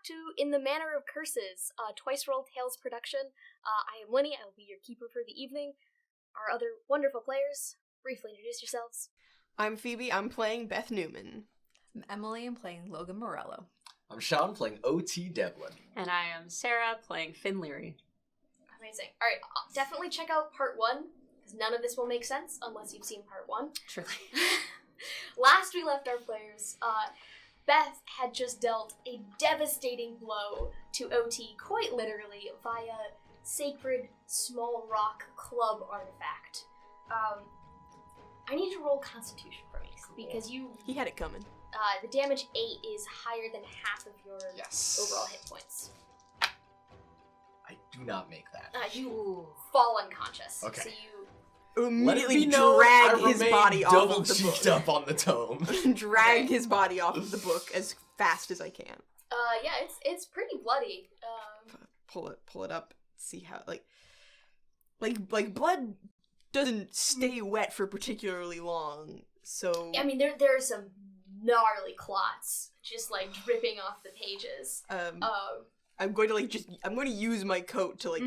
to In the Manner of Curses, Twice Rolled Tales production. I am Linnie, I will be your keeper for the evening. Our other wonderful players, briefly introduce yourselves. I'm Phoebe, I'm playing Beth Newman. I'm Emily, I'm playing Logan Morello. I'm Shawn, playing O.T. Devlin. And I am Sarah, playing Finn Leary. Amazing. Alright, definitely check out part 1, because none of this will make sense unless you've seen part 1. Truly. Last we left our players, Beth had just dealt a devastating blow to OT, quite literally, via sacred small rock club artifact. I need to roll Constitution for me, because He had it coming. the damage 8 is higher than half of your overall hit points. I do not make that. You fall unconscious. Okay. So you Immediately drag his body off of the double-cheeked book. up on the tome. Drag his body off of the book as fast as I can. yeah, it's pretty bloody. Pull it up, see how, like blood doesn't stay wet for particularly long, so... I mean, there are some gnarly clots just, like, dripping off the pages. I'm going to use my coat to,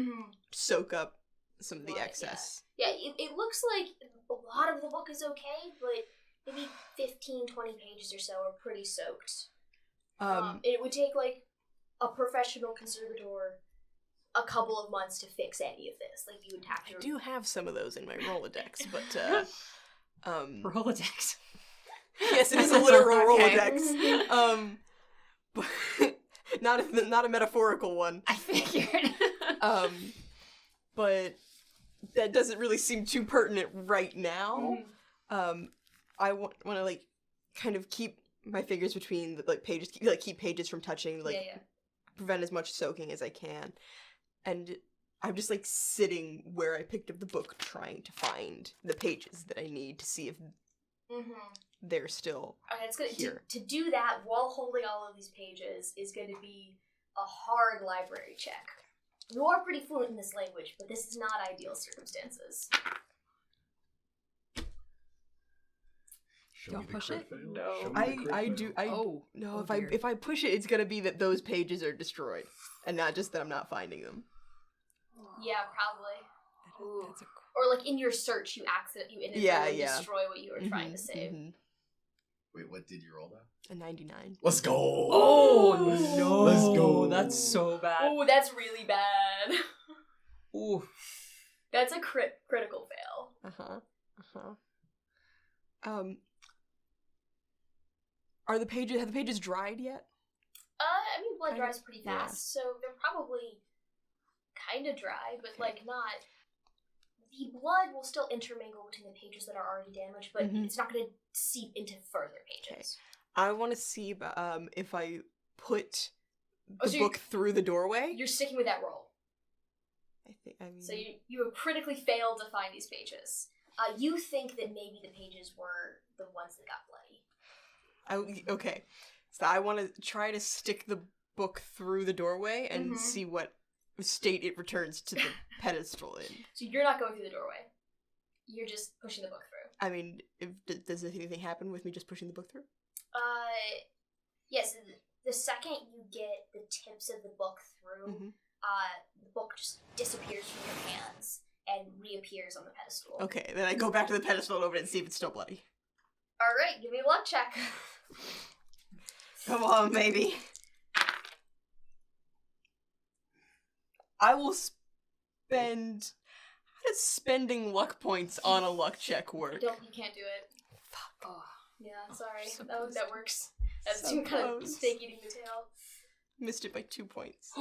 soak up some of the excess. Yeah, it looks like a lot of the book is okay, but maybe 15, 20 pages or so are pretty soaked. It would take, like, a professional conservator a couple of months to fix any of this. Like, you would have to... I do have some of those in my Rolodex, but, Rolodex. Yes, it is a literal Okay. Rolodex. But not a metaphorical one. I figured. But that doesn't really seem too pertinent right now. I want to, like, kind of keep my fingers between the, like, pages, keep pages from touching, prevent as much soaking as I can. And I'm just, like, sitting where I picked up the book, trying to find the pages that I need to see if they're still it's gonna, here. To do that while holding all of these pages is going to be a hard library check. You are pretty fluent in this language, but this is not ideal circumstances. Don't push it? No. No, if I push it, it's gonna be that those pages are destroyed, and not just that I'm not finding them. Yeah, probably. That's a... Or, like, in your search, you inadvertently destroy what you were trying to save. Wait, what did you roll now? A 99. Let's go! Oh, no! Let's go! That's so bad. Oh, that's really bad. Ooh. That's a critical fail. Have the pages dried yet? I mean, blood dries pretty fast, so they're probably kind of dry, but, like, not... The blood will still intermingle between the pages that are already damaged, but it's not going to seep into further pages. Okay. I want to see if I put the book through the doorway. You're sticking with that roll. So you have critically failed to find these pages. You think that maybe the pages were the ones that got bloody. Okay. So I want to try to stick the book through the doorway and see what state it returns to the pedestal in. So you're not going through the doorway. You're just pushing the book through. I mean, does anything happen with me just pushing the book through? Yes. The second you get the tips of the book through, the book just disappears from your hands and reappears on the pedestal. Okay, then I go back to the pedestal and open it and see if it's still bloody. Alright, give me a luck check. Come on, baby. I will spend... How does spending luck points on a luck check work? You can't do it. Fuck. Oh. Yeah, sorry. So that works. That's so kind of steak eating the tail. Missed it by 2 points.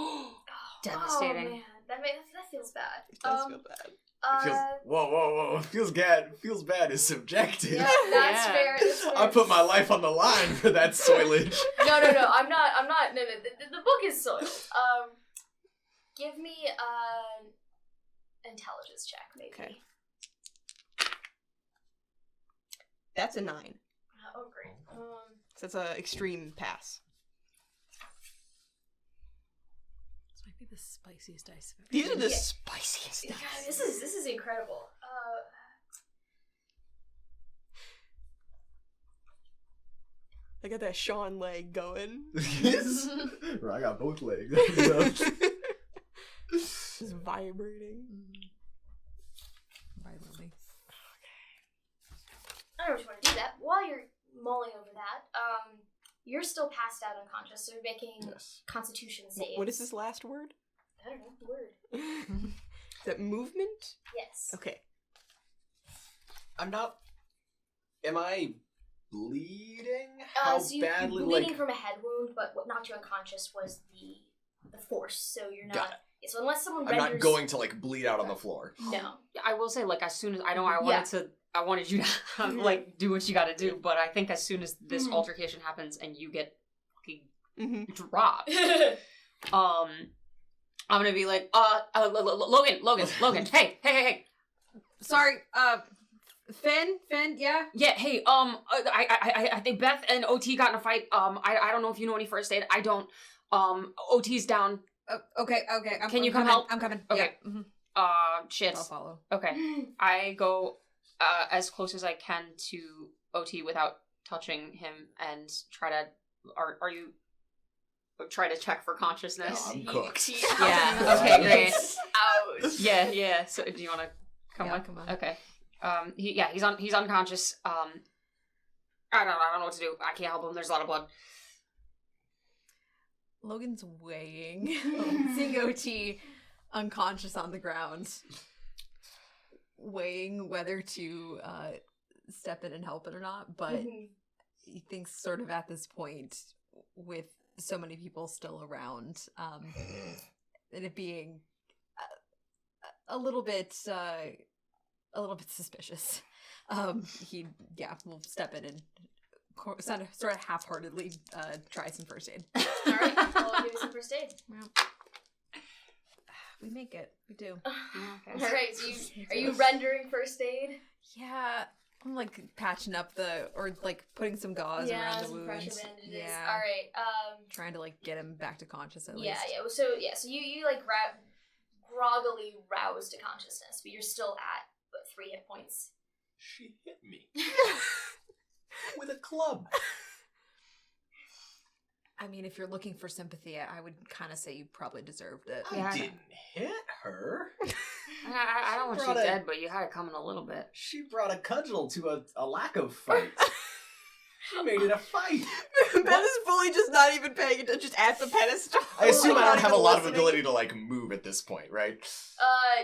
Devastating. Oh, man. That feels bad. It does feel bad. Whoa. Feels bad is subjective. Yeah, that's fair. That's fair. I put my life on the line for that soilage. No, I'm not, no, the book is soiled. Give me an intelligence check, maybe. Okay. That's a 9. Oh, great. So that's an extreme pass. This might be the spiciest dice I've ever These are the Yeah. spiciest dice. God, this is incredible. I got that Shawn leg going. Right, I got both legs. Just vibrating. Violently. I don't know if you want to do that. While you're mulling over that, you're still passed out unconscious, so you're making Yes. Constitution saves. What is this last word? I don't know the word. Is that movement? Yes. Okay. I'm not. Am I bleeding? How so badly? You're bleeding Like, from a head wound, but what knocked you unconscious was the force. So you're not. Got it. So unless someone I'm renders, not going to like bleed out on the floor. No. I will say, like, as soon as I wanted you to like do what you got to do, but I think as soon as this altercation happens and you get fucking dropped, I'm gonna be like, Logan, hey. Sorry, Finn, yeah? Yeah, hey, I think Beth and OT got in a fight. I don't know if you know any first aid. I don't. OT's down. Okay. Can you come help? I'm coming. Okay. Yeah. Shit. I'll follow. Okay. I go as close as I can to OT without touching him and try to. Are you? Try to check for consciousness. No, I'm cooked. Yeah. Okay. Great. Ouch. Yeah. So, do you want to come Yeah, on? come on. Okay. He's unconscious. I don't know what to do. I can't help him. There's a lot of blood. Logan's weighing, seeing OT unconscious on the ground, weighing whether to step in and help it or not, but he thinks sort of at this point, with so many people still around, and it being a little bit suspicious, he will step in and sort of half-heartedly try some first aid. Alright, I'll give you some first aid. We make it. We do. Okay. Alright, so are you rendering first aid? Yeah. I'm like patching up putting some gauze around the some wound. pressure bandages. Yeah. Alright, Trying to like get him back to conscious at yeah. least. So you like groggily rouse to consciousness, but you're still at 3 hit points. She hit me with a club. I mean, if you're looking for sympathy, I would kind of say you probably deserved it. Yeah. I didn't hit her. I don't want you Brought dead, but you had it coming a little bit. She brought a cudgel to a lack of fight. She made it a fight. Beth is fully just not even paying attention, just at the pedestal. I assume I Not don't have a even lot of listening. ability to like move at this point, right?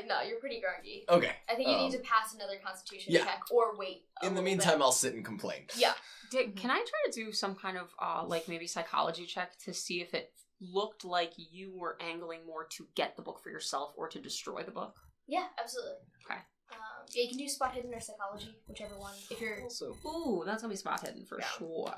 No, you're pretty groggy. Okay. I think you need to pass another constitution yeah. check or wait. In the meantime, I'll sit and complain. Yeah. Can I try to do some kind of like maybe psychology check to see if it looked like you were angling more to get the book for yourself or to destroy the book? Yeah, absolutely. Okay. Yeah, you can do spot hidden or psychology, whichever one. If you're Also, Ooh, that's gonna be spot hidden for Yeah. sure.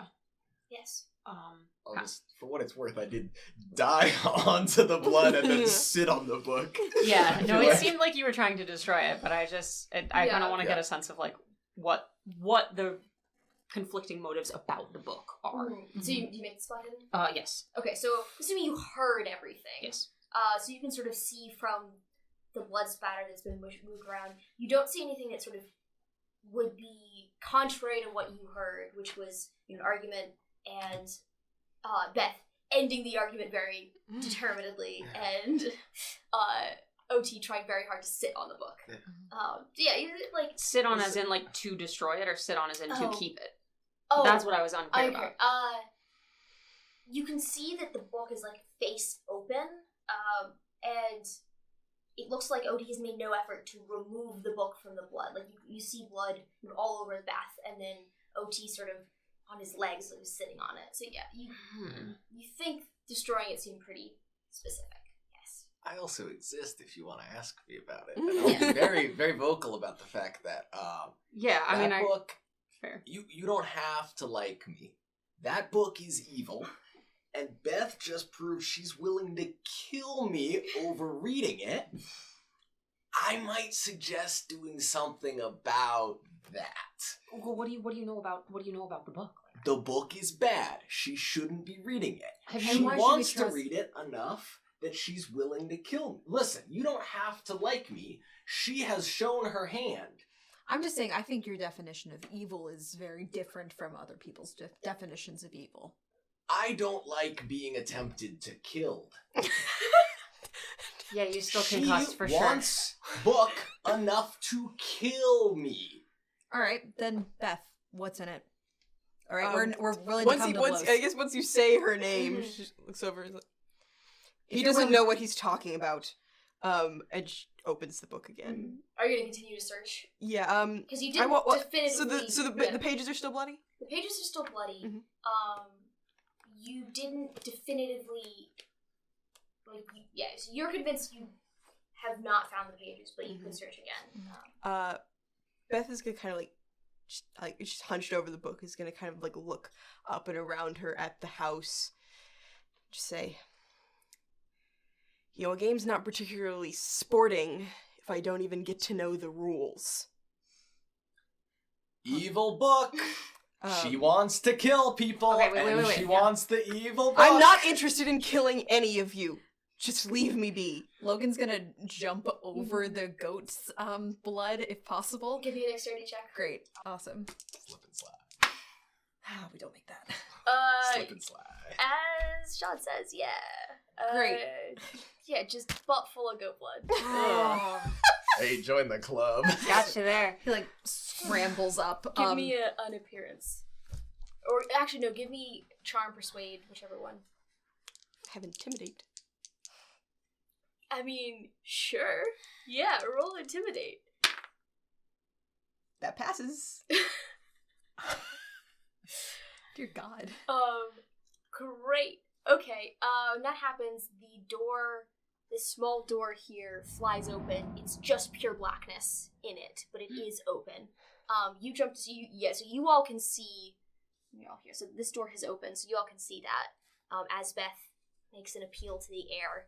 yes. I'll just, for what it's worth, I did die onto the blood and then sit on the book. Yeah, no, I feel it like- seemed like you were trying to destroy it, but I kind of want to get a sense of like what the conflicting motives about the book are. So you make the spot hidden? Yes. Okay, so assuming you heard everything. Yes. So you can sort of see from the blood spatter that's been moved around, you don't see anything that sort of would be contrary to what you heard, which was an argument and Beth ending the argument very determinedly and OT trying very hard to sit on the book. You like Sit on as in like to destroy it, or sit on as in to keep it. Oh, That's what I was unclear okay. about. You can see that the book is like face open, and it looks like Odie has made no effort to remove the book from the blood. Like you see blood all over Beth, and then OT sort of on his legs, like sitting on it. So yeah, you think destroying it seemed pretty specific. Yes. I also exist if you want to ask me about it. And I'll be very, very vocal about the fact that Yeah, I mean, book, fair. you don't have to like me. That book is evil, and Beth just proved she's willing to kill me over reading it. I might suggest doing something about that. Well, what do you know about the book? The book is bad. She shouldn't be reading it. And She why should we wants to trust- read it enough that she's willing to kill me. Listen, you don't have to like me. She has shown her hand. I'm just saying, I think your definition of evil is very different from other people's definitions of evil. I don't like being attempted to kill. Yeah, you still She concussed for sure. wants book enough to kill me. All right, then Beth, what's in it? All right, we're willing once to come he, to once blows. I guess once you say her name, she just looks over. And is like, he doesn't know what he's talking about. And she opens the book again. Are you gonna continue to search? Yeah. Because you didn't definitively. So the pages are still bloody. The pages are still bloody. Mhm. You didn't definitively, so you're convinced you have not found the pages, but you could search again. Beth is gonna kind of she's hunched over the book, is gonna kind of like look up and around her at the house. Just say, a game's not particularly sporting if I don't even get to know the rules. Evil book. She wants to kill people. Okay, wait. She wants the evil book. I'm not interested in killing any of you. Just leave me be. Logan's gonna jump over the goat's blood if possible. Give me a dexterity check. Great, awesome. Slip and slide. We don't make that. Slip and slide. As Shawn says, yeah. Great. Yeah, just butt full of goat blood. Oh. Hey, join the club. Gotcha there. He like scrambles up. Give me an appearance. Or actually, no, give me charm, persuade, whichever one. Have intimidate. I mean, sure. Yeah, roll intimidate. That passes. Dear God. Great. Okay, that happens. The door, this small door here flies open. It's just pure blackness in it, but it is open. You jump to see, so you all can see, you're all here, so this door has opened, so you all can see that, as Beth makes an appeal to the air,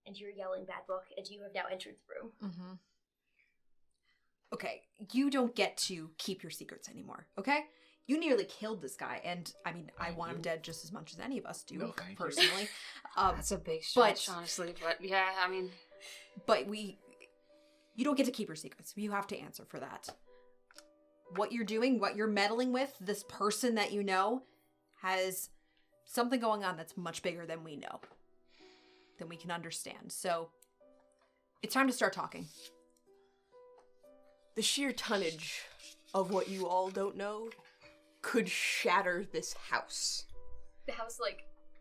and you're yelling bad book, and you have now entered the room. Mm-hmm. Okay, you don't get to keep your secrets anymore, okay? You nearly killed this guy, and I mean, I want him dead just as much as any of us do, No, thank you. personally. That's a big stretch, honestly. But yeah, I mean... But you don't get to keep your secrets. You have to answer for that. What you're doing, what you're meddling with, this person that you know, has something going on that's much bigger than we know. Than we can understand. So, it's time to start talking. The sheer tonnage of what you all don't know could shatter this house. The house,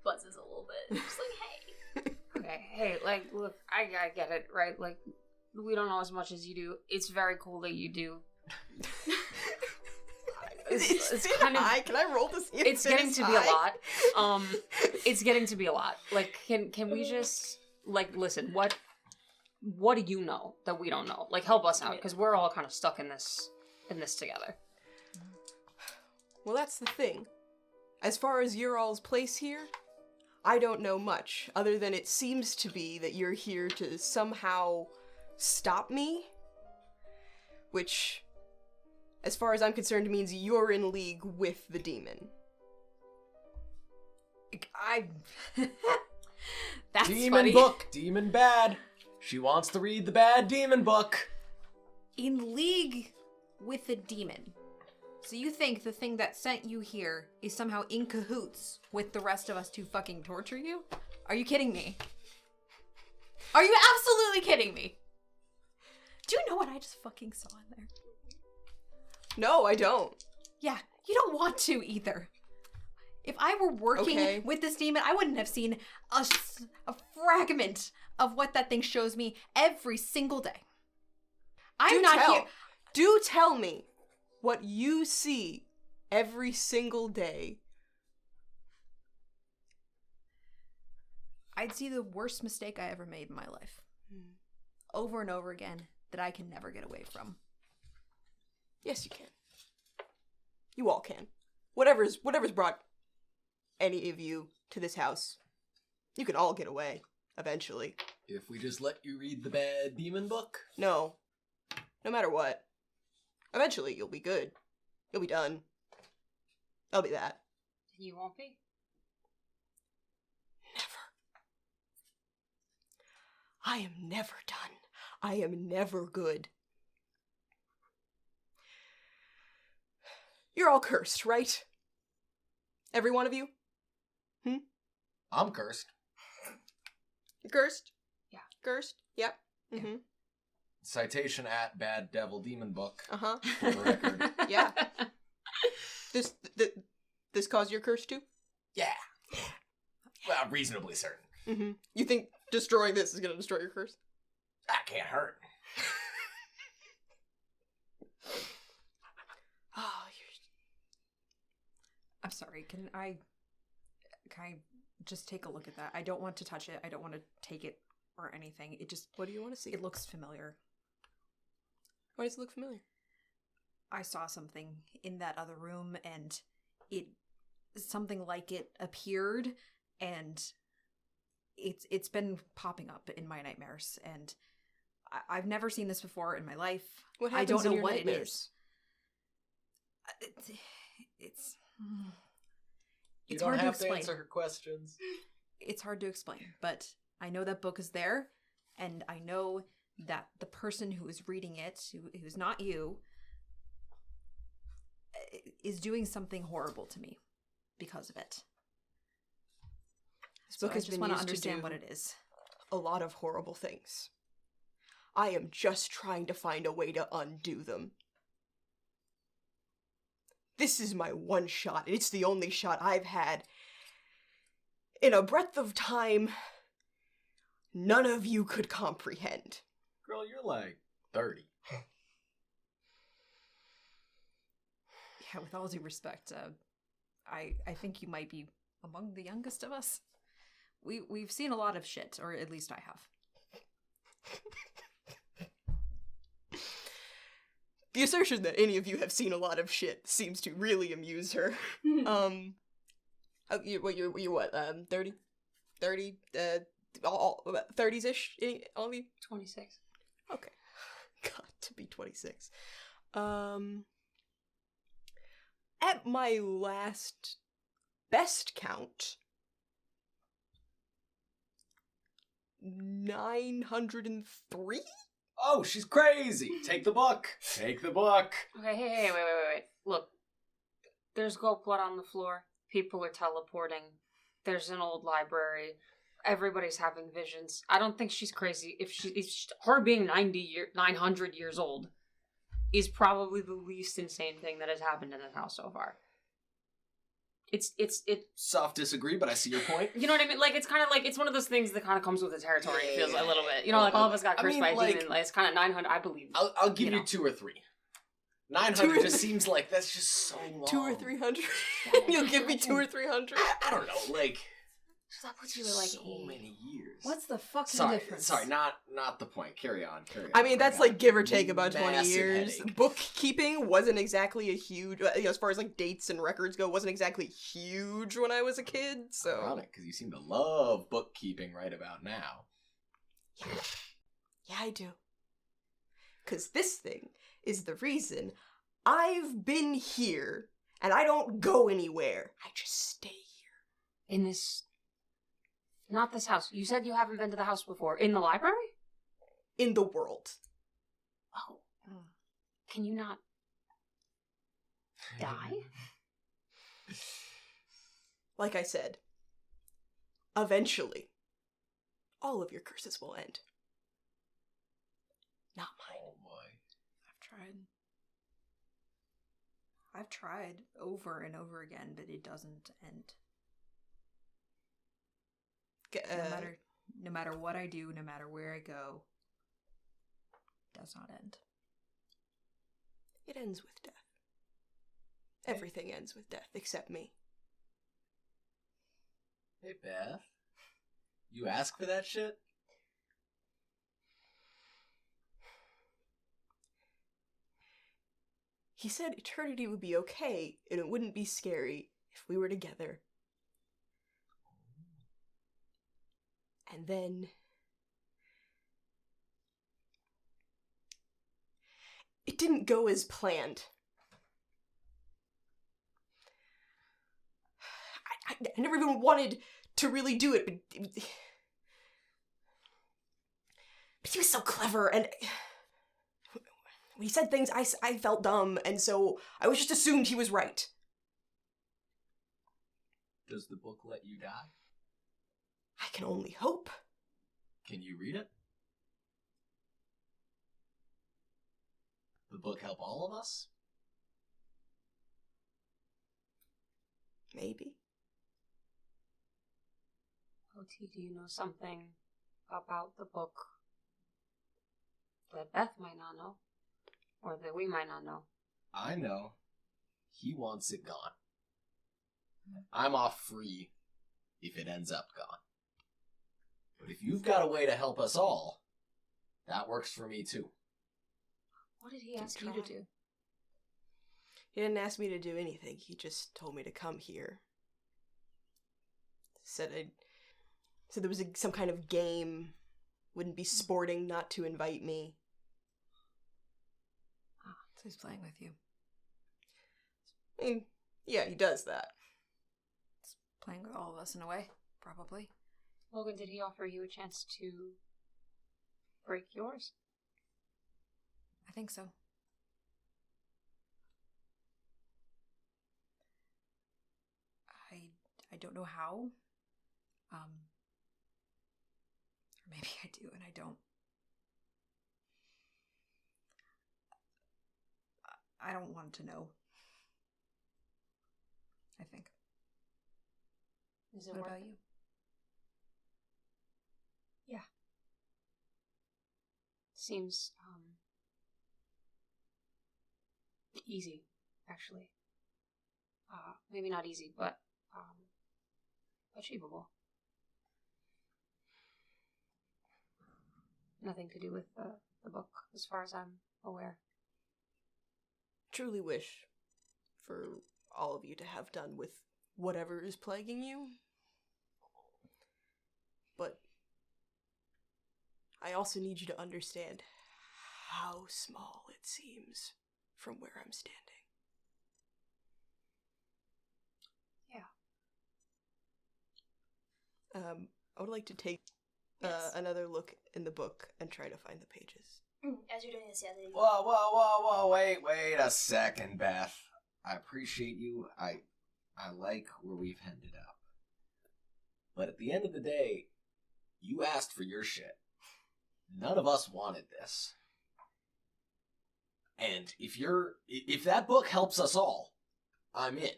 buzzes a little bit. Just hey. Okay, hey, look, I get it, right? We don't know as much as you do. It's very cool that you do. It's kind of high. Can I roll to see if it's getting to be a lot. It's getting to be a lot. Can we just listen? What do you know that we don't know? Help us out, because we're all kind of stuck in this together. Well, that's the thing. As far as your all's place here, I don't know much, other than it seems to be that you're here to somehow stop me, which, as far as I'm concerned, means you're in league with the demon. That's demon funny. book, demon bad. She wants to read the bad demon book. In league with the demon. So you think the thing that sent you here is somehow in cahoots with the rest of us to fucking torture you? Are you kidding me? Are you absolutely kidding me? Do you know what I just fucking saw in there? No, I don't. Yeah, you don't want to either. If I were working with this demon, I wouldn't have seen a fragment of what that thing shows me every single day. Do tell me what you see every single day. I'd see the worst mistake I ever made in my life. Over and over again, that I can never get away from. Yes, you can. You all can. Whatever's brought any of you to this house, you can all get away, eventually. If we just let you read the bad demon book? No. No matter what. Eventually, you'll be good. You'll be done. I'll be that. You won't be? Never. I am never done. I am never good. You're all cursed, right? Every one of you? I'm cursed. You're cursed? Yeah. Cursed? Yep. Yeah. Mm-hmm. Citation at Bad Devil Demon Book. Uh-huh. For the record. Yeah. This caused your curse too? Yeah. Well, reasonably certain. Mm-hmm. You think destroying this is gonna destroy your curse? That can't hurt. Oh, I'm sorry, can I just take a look at that? I don't want to touch it. I don't want to take it or anything. It just... what do you want to see? It looks familiar. Why does it look familiar? I saw something in that other room, and something like it appeared, and it's been popping up in my nightmares, and I've never seen this before in my life. What I happens don't in know your what nightmares? it is. It's You don't hard to have to explain. answer her questions. It's hard to explain, but I know that book is there, and I know that the person who is reading it, who's not you, is doing something horrible to me because of it. This So book I has just been want to used to understand do what it is. a lot of horrible things. I am just trying to find a way to undo them. This is my one shot, and it's the only shot I've had. In a breadth of time, none of you could comprehend. Girl, you're like 30. Yeah, with all due respect, I think you might be among the youngest of us. We've seen a lot of shit, or at least I have. The assertion that any of you have seen a lot of shit seems to really amuse her. You're what, 30? 30? 30s-ish? All of you? 26. Okay. Got to be 26. At my last best count, 903? Oh, she's crazy. Take the book. Take the book. Okay, hey, wait. Look, there's gold blood on the floor. People are teleporting. There's an old library. Everybody's having visions. I don't think she's crazy. If her being 900 years old is probably the least insane thing that has happened in this house so far. It's Soft disagree, but I see your point. you know what I mean? Like, it's kind of like, it's one of those things that kind of comes with the territory. It feels a little bit, you know, like all of us got cursed by a demon. Like, it's kind of 900, I believe. I'll give you know. 2 or 3. 900 just seems like that's just so long. 200 or 300? You'll give me 200 or 300? I don't know, like... So that puts you at like so 80. many years. What's the fucking Sorry, difference? sorry, not the point. Carry on. I mean, that's like give or take about 20 Massive years. headache. Bookkeeping wasn't exactly a huge, as far as like dates and records go, wasn't exactly huge when I was a kid, so. Ironic, because you seem to love bookkeeping right about now. Yeah, I do. Because this thing is the reason I've been here, and I don't go anywhere. I just stay here. In this... Not this house. You said you haven't been to the house before. In the library? In the world. Oh. Can you not... die? Like I said, eventually, all of your curses will end. Not mine. Oh boy. I've tried over and over again, but it doesn't end. No matter what I do, no matter where I go, it does not end. It ends with death. Everything ends with death, except me. Hey, Beth. You ask for that shit? He said eternity would be okay, and it wouldn't be scary if we were together. And then... it didn't go as planned. I never even wanted to really do it, but he was so clever, and When he said things, I felt dumb, and so I was just assumed he was right. Does the book let you die? I can only hope. Can you read it? The book help all of us? Maybe. OT, do you know something about the book that Beth might not know? Or that we might not know? I know. He wants it gone. I'm off free if it ends up gone. But if you've got a way to help us all, that works for me too. What did he ask you to do? He didn't ask me to do anything. He just told me to come here. Said there was some kind of game. Wouldn't be sporting not to invite me. So he's playing with you. I mean, yeah, he does that. He's playing with all of us in a way, probably. Logan, did he offer you a chance to break yours? I think so. I don't know how. Or maybe I do and I don't. I don't want to know. I think. Is it What worth about it? you? Yeah. Seems, easy, actually. Maybe not easy, but, achievable. Nothing to do with the book, as far as I'm aware. Truly wish for all of you to have done with whatever is plaguing you. But I also need you to understand how small it seems from where I'm standing. Yeah. I would like to take another look in the book and try to find the pages. As you're doing this, yeah. Whoa, wait a second, Beth. I appreciate you. I like where we've ended up. But at the end of the day, you asked for your shit. None of us wanted this. And if that book helps us all, I'm in.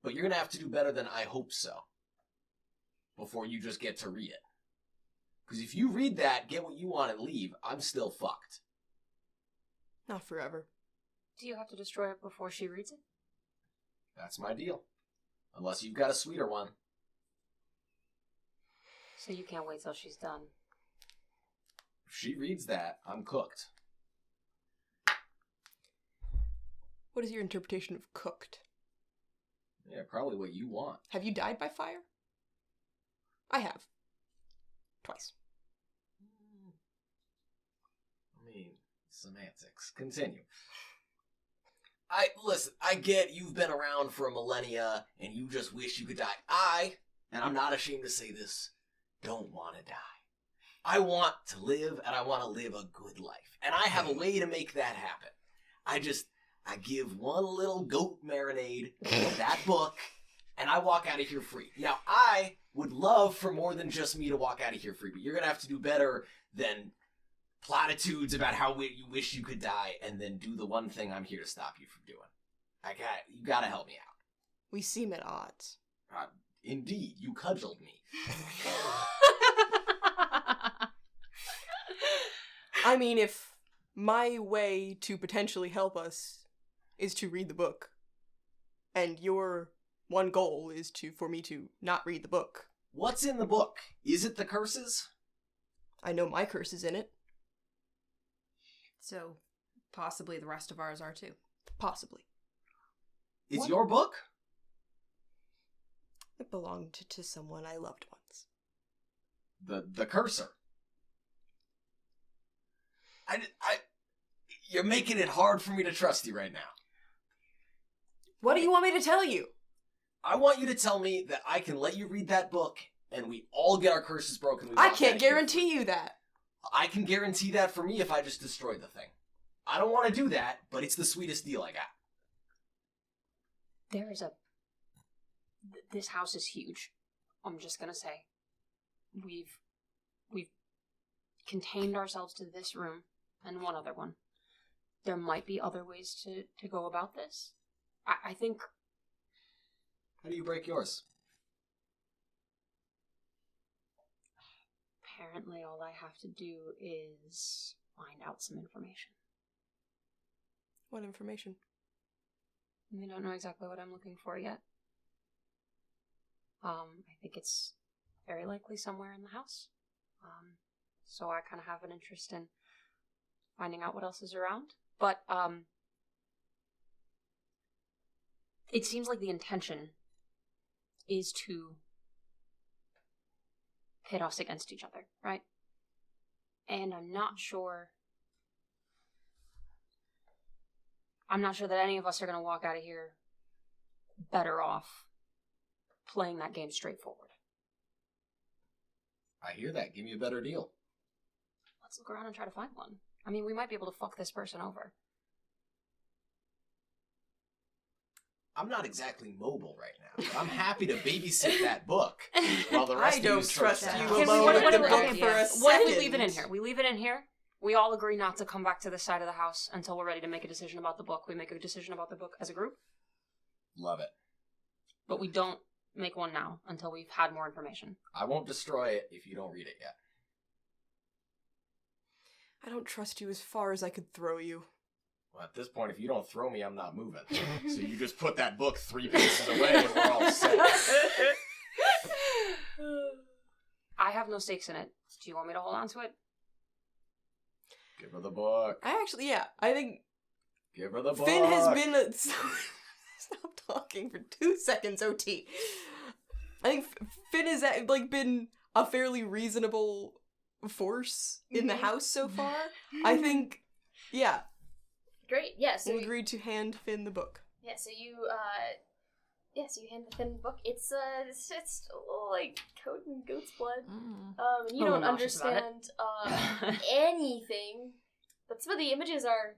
But you're gonna have to do better than I hope so before you just get to read it. Because if you read that, get what you want, and leave, I'm still fucked. Not forever. Do you have to destroy it before she reads it? That's my deal. Unless you've got a sweeter one. So you can't wait till she's done. If she reads that, I'm cooked. What is your interpretation of cooked? Yeah, probably what you want. Have you died by fire? I have. Twice. I mean, semantics. Continue. Listen, I get you've been around for a millennia and you just wish you could die. And I'm not ashamed to say this, don't want to die. I want to live, and I want to live a good life. And I have a way to make that happen. I give one little goat marinade of that book, and I walk out of here free. Now, I would love for more than just me to walk out of here free, but you're going to have to do better than platitudes about how you wish you could die, and then do the one thing I'm here to stop you from doing. You got to help me out. We seem at odds. Indeed, you cudgeled me. I mean, if my way to potentially help us is to read the book, and your one goal is for me to not read the book. What's in the book? Is it the curses? I know my curse is in it. So, possibly the rest of ours are too. Possibly. It's What? your book? It belonged to someone I loved once. The cursor. You're making it hard for me to trust you right now. What do you want me to tell you? I want you to tell me that I can let you read that book and we all get our curses broken. I can't guarantee you that. I can guarantee that for me if I just destroy the thing. I don't want to do that, but it's the sweetest deal I got. There is this house is huge. I'm just gonna say. We've contained ourselves to this room and one other one. There might be other ways to go about this. I think... How do you break yours? Apparently all I have to do is find out some information. What information? We don't know exactly what I'm looking for yet. I think it's very likely somewhere in the house. So I kind of have an interest in finding out what else is around. But it seems like the intention is to pit us against each other, right? And I'm not sure that any of us are going to walk out of here better off playing that game straightforward. I hear that. Give me a better deal. Let's look around and try to find one. I mean, we might be able to fuck this person over. I'm not exactly mobile right now, but I'm happy to babysit that book while the rest I of you don't trust search you the house. alone with the book okay, for a What if we second. leave it in here? We leave it in here. We all agree not to come back to this side of the house until we're ready to make a decision about the book. We make a decision about the book as a group, Love it. but we don't make one now until we've had more information. I won't destroy it if you don't read it yet. I don't trust you as far as I could throw you. Well, at this point, if you don't throw me, I'm not moving. So you just put that book 3 paces away and we're all set. I have no stakes in it. Do you want me to hold on to it? Give her the book. I think Give her the book. Finn has been stop talking for 2 seconds, OT. I think Finn has been a fairly reasonable force in the house so far. I think, yeah. Great. Yeah. So We'll agree to hand Finn the book. yeah. So you hand Finn the book. It's a little like coated in goat's blood. And you Oh, don't no, she's about it. understand anything, but some of the images are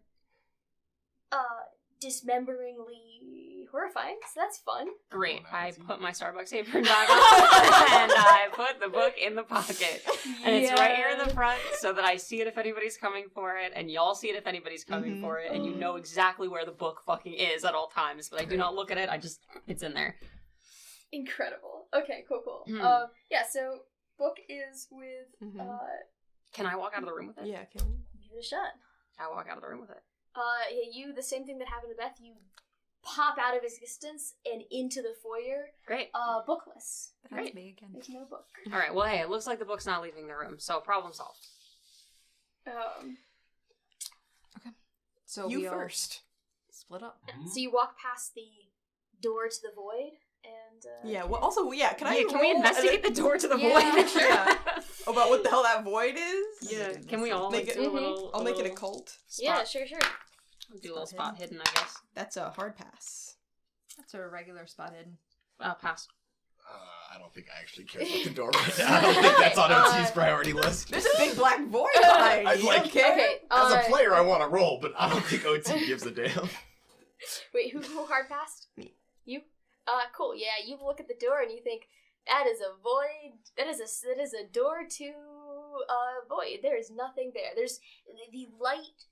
dismemberingly horrifying. So that's fun. Great. Oh, I nice. put my Starbucks apron back on and I put the book in the pocket. And it's right here in the front so that I see it if anybody's coming for it, and y'all see it if anybody's coming for it, and you know exactly where the book fucking is at all times. But I do not look at it, it's in there. Incredible. Okay. Cool. Yeah. So book is with Can I walk out of the room with it? Yeah, can give it a shot. I walk out of the room with it. Yeah, you, the same thing that happened to Beth, you pop out of existence and into the foyer, Great. bookless. That's me again. There's no book. All right. Well, hey, it looks like the book's not leaving the room, so problem solved. So you we all first. split up. So you walk past the door to the void, and, Yeah, well, also, can I Can we roll investigate the door to the Yeah, void? Yeah. About what the hell that void is? Yeah. Can we all Make like, it- do a little? I'll make it a little cult. Yeah, spot- sure. Do a little spot hidden, I guess. That's a hard pass. That's a regular spot hidden. Pass. I don't think I actually care about the door right now. I don't think that's on OT's priority list. There's a big black void behind I'd you. like- Don't care. Okay, As a player, I want to roll, but I don't think OT gives a damn. wait, who hard passed? Me. You? Cool, yeah, you look at the door and you think, that is a void, that is a door to, void. There is nothing there. There's, the light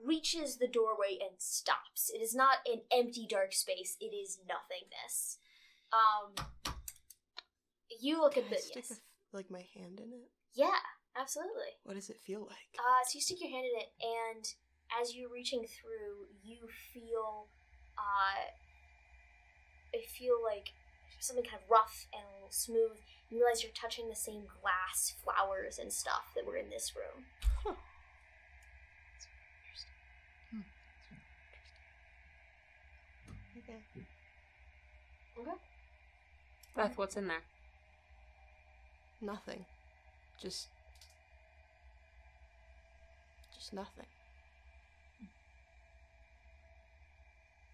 reaches the doorway and stops. It is not an empty dark space, it is nothingness. You look at Can I the, stick yes. my hand in it? Yeah, absolutely. What does it feel like? So you stick your hand in it, and as you're reaching through, you feel, like something kind of rough and a little smooth. You realize you're touching the same glass, flowers, and stuff that were in this room. Huh. Okay. Okay. Beth, what's in there? Nothing. Just nothing.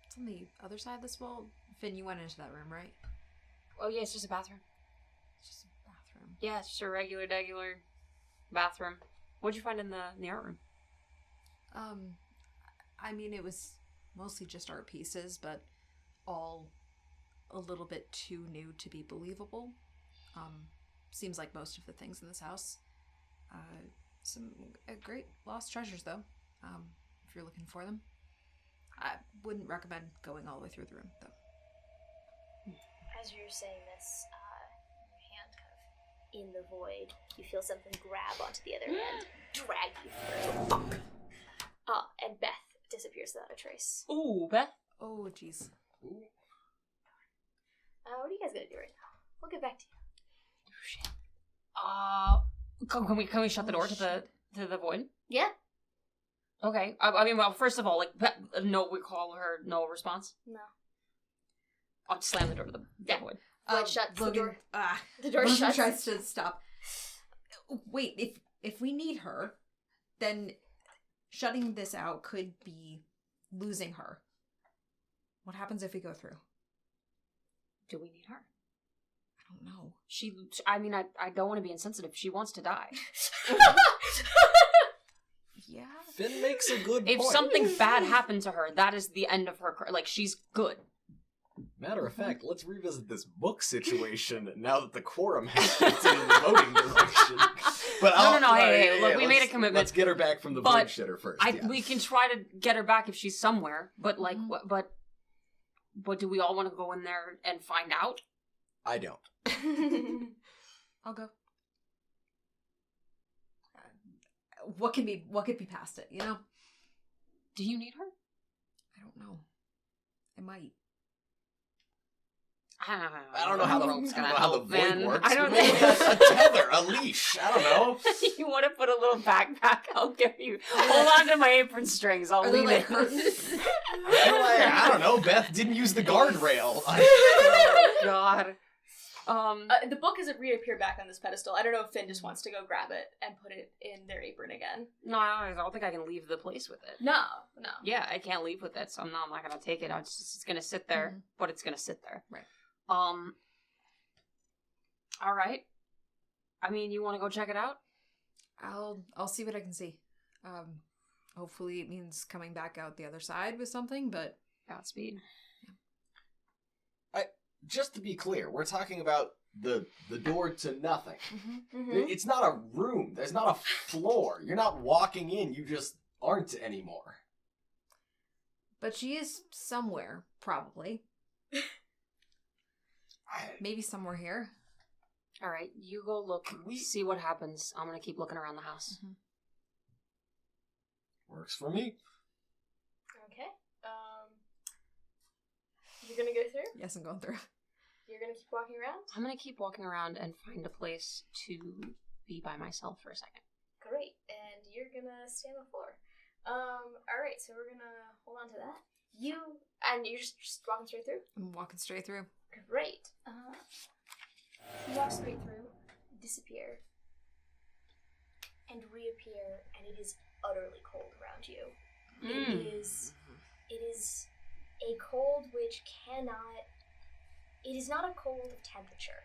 It's on the other side of this wall. Finn, you went into that room, right? Oh yeah, it's just a bathroom. It's just a bathroom. Yeah, it's just a regular bathroom. What'd you find in the art room? I mean, it was mostly just art pieces, but all a little bit too new to be believable. Seems like most of the things in this house. Some great lost treasures, though, if you're looking for them. I wouldn't recommend going all the way through the room, though. As you're saying this, your hand kind of in the void, you feel something grab onto the other hand, drag you through. And Beth disappears without a trace. Ooh, Beth. Oh, jeez. What are you guys gonna do right now? We'll get back to you. Shit. Can we shut the door to the void? Yeah. Okay. I mean, well, first of all, like, no, we call her, no response. No. I'll just slam the door to the void. Void shuts. Logan, The door Logan shuts. tries to stop. Wait, if we need her, then shutting this out could be losing her. What happens if we go through? Do we need her? I don't know. I mean, I don't want to be insensitive. She wants to die. Yeah. Finn makes a good If point. something bad happened to her, that is the end of her. Like, she's good. Matter of fact, let's revisit this book situation now that the quorum has shifted in the voting direction. But No, hey, look, we made a commitment. Let's get her back from the void shitter first. We can try to get her back if she's somewhere, but like, but do we all want to go in there and find out? I don't. I'll go. What could be past it, you know? Do you need her? I don't know. I might. I don't know how the rope's gonna how the help, void man. works. I don't Maybe think a tether, a leash. I don't know. You want to put a little backpack? I'll give you. Hold on to my apron strings. I'll Are leave there, it. curtains? I don't know. Beth didn't use the guardrail. Oh God. The book hasn't reappeared back on this pedestal. I don't know if Finn just wants to go grab it and put it in their apron again. No, I don't think I can leave the place with it. No. Yeah, I can't leave with it, so I'm not gonna take it. It's gonna sit there, but it's gonna sit there. Right. All right. I mean, you want to go check it out? I'll see what I can see. Hopefully it means coming back out the other side with something, but Godspeed. Just to be clear, we're talking about the door to nothing. Mm-hmm. It's not a room. There's not a floor. You're not walking in. You just aren't anymore. But she is somewhere, probably. Maybe somewhere here. All right, you go look. See what happens. I'm gonna keep looking around the house. Works for me. Okay. You're gonna go through? Yes, I'm going through. You're gonna keep walking around? I'm gonna keep walking around and find a place to be by myself for a second. Great. And you're gonna stay on the floor. Alright, so we're gonna hold on to that. You're just walking straight through? I'm walking straight through. Great. You walk straight through, disappear, and reappear, and it is utterly cold around you. It is a cold which it is not a cold of temperature.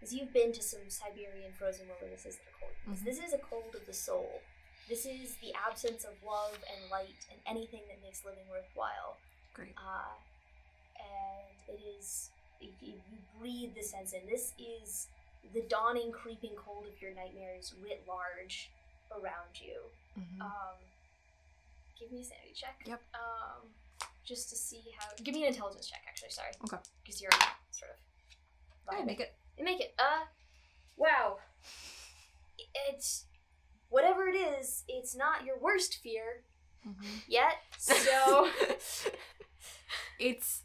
As you've been to some Siberian frozen wildernesses that are cold. This is a cold of the soul. This is the absence of love and light and anything that makes living worthwhile. Great. And it is, you breathe the sense in. This is the dawning, creeping cold of your nightmares writ large around you. Give me a sanity check. Yep. Just to see how. Give me an intelligence check, actually. Sorry. Okay. Because you're sort of. I make it. You make it. Wow. It's whatever it is. It's not your worst fear yet. So it's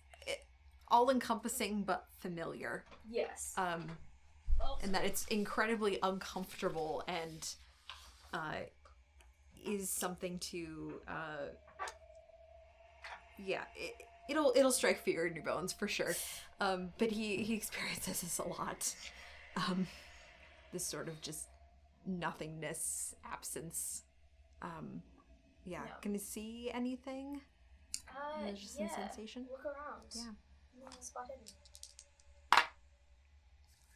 all-encompassing but familiar. yes. And that it's incredibly uncomfortable and is something to it'll strike fear in your bones for sure. But he experiences this a lot. This sort of just nothingness, absence. No. Can you see anything? There's just yeah. a sensation. Look around. Yeah. No spot hidden.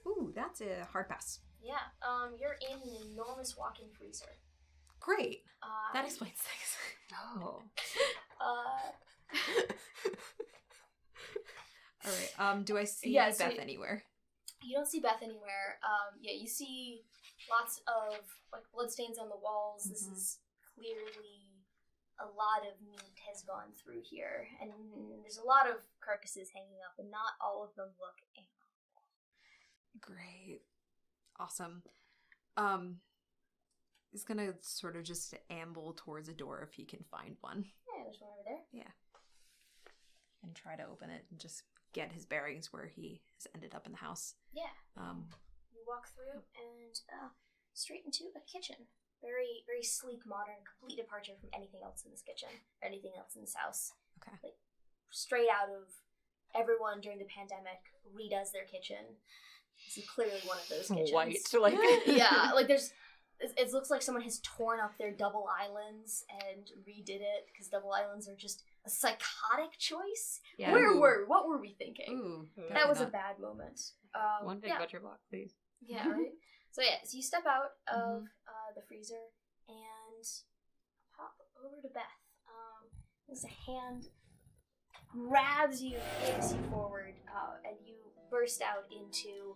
Ooh, that's a hard pass. Yeah. You're in an enormous walk-in freezer. Great. That explains things. Oh. All right. Do I see Yeah, so Beth anywhere? You don't see Beth anywhere. You see lots of like bloodstains on the walls. This is clearly a lot of meat has gone through here, and there's a lot of carcasses hanging up, and not all of them look animal. Great. Awesome. He's gonna sort of just amble towards a door if he can find one. Yeah, there's one over there. Yeah. And try to open it and just get his bearings where he has ended up in the house. Yeah. You walk through and straight into a kitchen. Very, very sleek, modern, complete departure from anything else in this kitchen or anything else in this house. Okay. Like straight out of everyone during the pandemic redoes their kitchen. This is clearly one of those kitchens. White, like Yeah, like it looks like someone has torn up their double islands and redid it because double islands are just a psychotic choice. Yeah. What were we thinking? Ooh. That was a bad moment. one big butcher block, please. Yeah, right? So you step out of the freezer and pop over to Beth. There's a hand grabs you, takes you forward, and you burst out into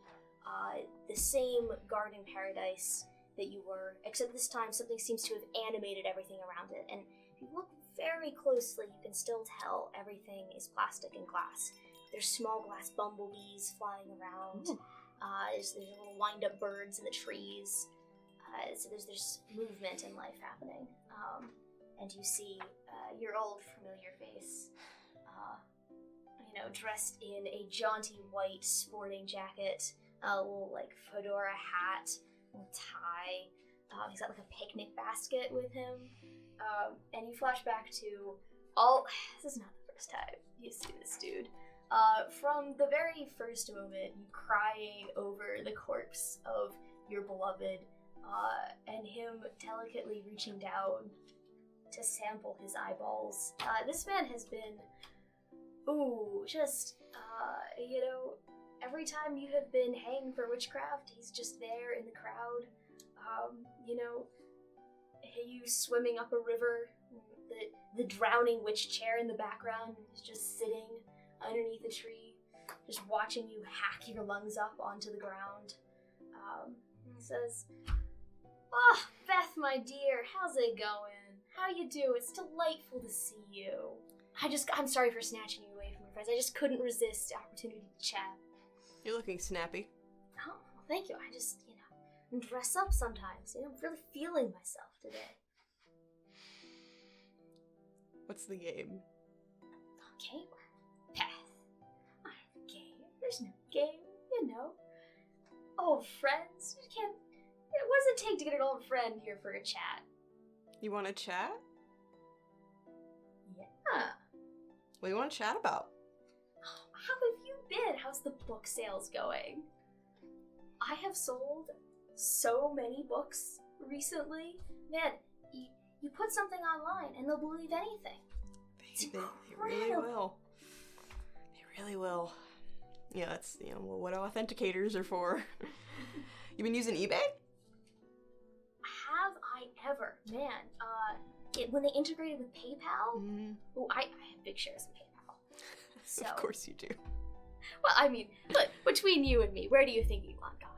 the same garden paradise that you were, except this time something seems to have animated everything around it. And if you look very closely, you can still tell everything is plastic and glass. There's small glass bumblebees flying around. There's little wind-up birds in the trees. So there's movement and life happening. And you see your old familiar face, dressed in a jaunty white sporting jacket, a little like fedora hat, a little tie. He's got like a picnic basket with him. And you flash back to this is not the first time you see this dude. From the very first moment, you crying over the corpse of your beloved, and him delicately reaching down to sample his eyeballs. This man has been, every time you have been hanged for witchcraft, he's just there in the crowd. You swimming up a river, the drowning witch chair in the background is just sitting underneath a tree, just watching you hack your lungs up onto the ground. He says, Beth, my dear, how's it going? How you do? It's delightful to see you. I'm sorry for snatching you away from your friends. I just couldn't resist the opportunity to chat. You're looking snappy. Oh, well, thank you. I just, dress up sometimes. I'm really feeling myself today. What's the game? Okay, Beth. I have a game. There's no game, Old friends. It doesn't take to get an old friend here for a chat. You want to chat? Yeah. What do you want to chat about? How have you been? How's the book sales going? I have sold so many books recently. Man, you put something online and they'll believe anything. They really will. They really will. Yeah, that's what authenticators are for. You been using eBay? Have I ever? Man, when they integrated with PayPal, I have big shares in PayPal. So, of course you do. Well, I mean, look, between you and me, where do you think Elon got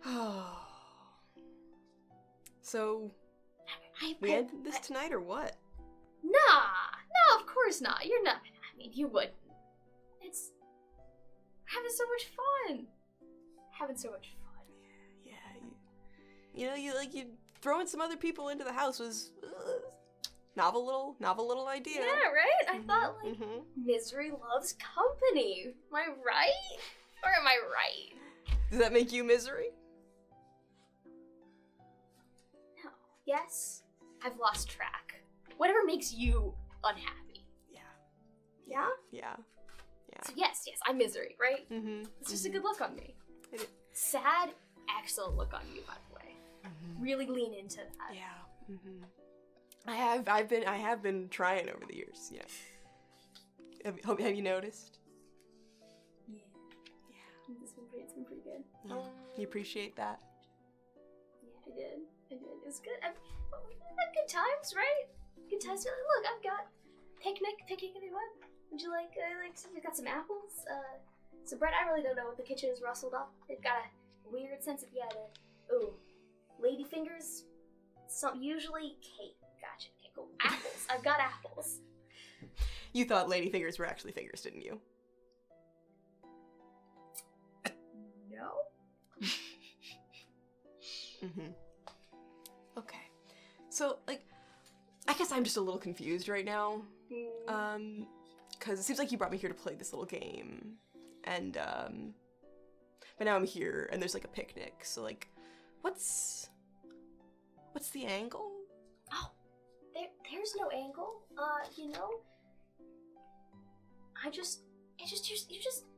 it? So, we end this tonight or what? Nah, of course not. You're not. I mean, you wouldn't. It's having so much fun. Yeah, you throwing some other people into the house was novel little idea. Yeah, right? I thought, misery loves company. Am I right? Or am I right? Does that make you misery? No. Yes? I've lost track. Whatever makes you unhappy. Yeah? Yeah. So yes, I'm misery, right? It's just a good look on me. Sad, excellent look on you, by the way. Really lean into that. Yeah. I have been trying over the years. Yeah. Have you noticed? Yeah. It's been pretty good. You appreciate that? It's good. We've had good times, right? Good times. Look, I've got picnic anyone? Would you like we've got some apples, some bread. I really don't know what the kitchen is rustled up. They've got a weird sense of, lady fingers. Usually cake. Gotcha. Okay, cool. Apples. I've got apples. You thought lady fingers were actually fingers, didn't you? No. Mm-hmm. Okay. So, I guess I'm just a little confused right now. Because it seems like you brought me here to play this little game. And, but now I'm here, and there's, a picnic. So, what's the angle? Oh, there's no angle.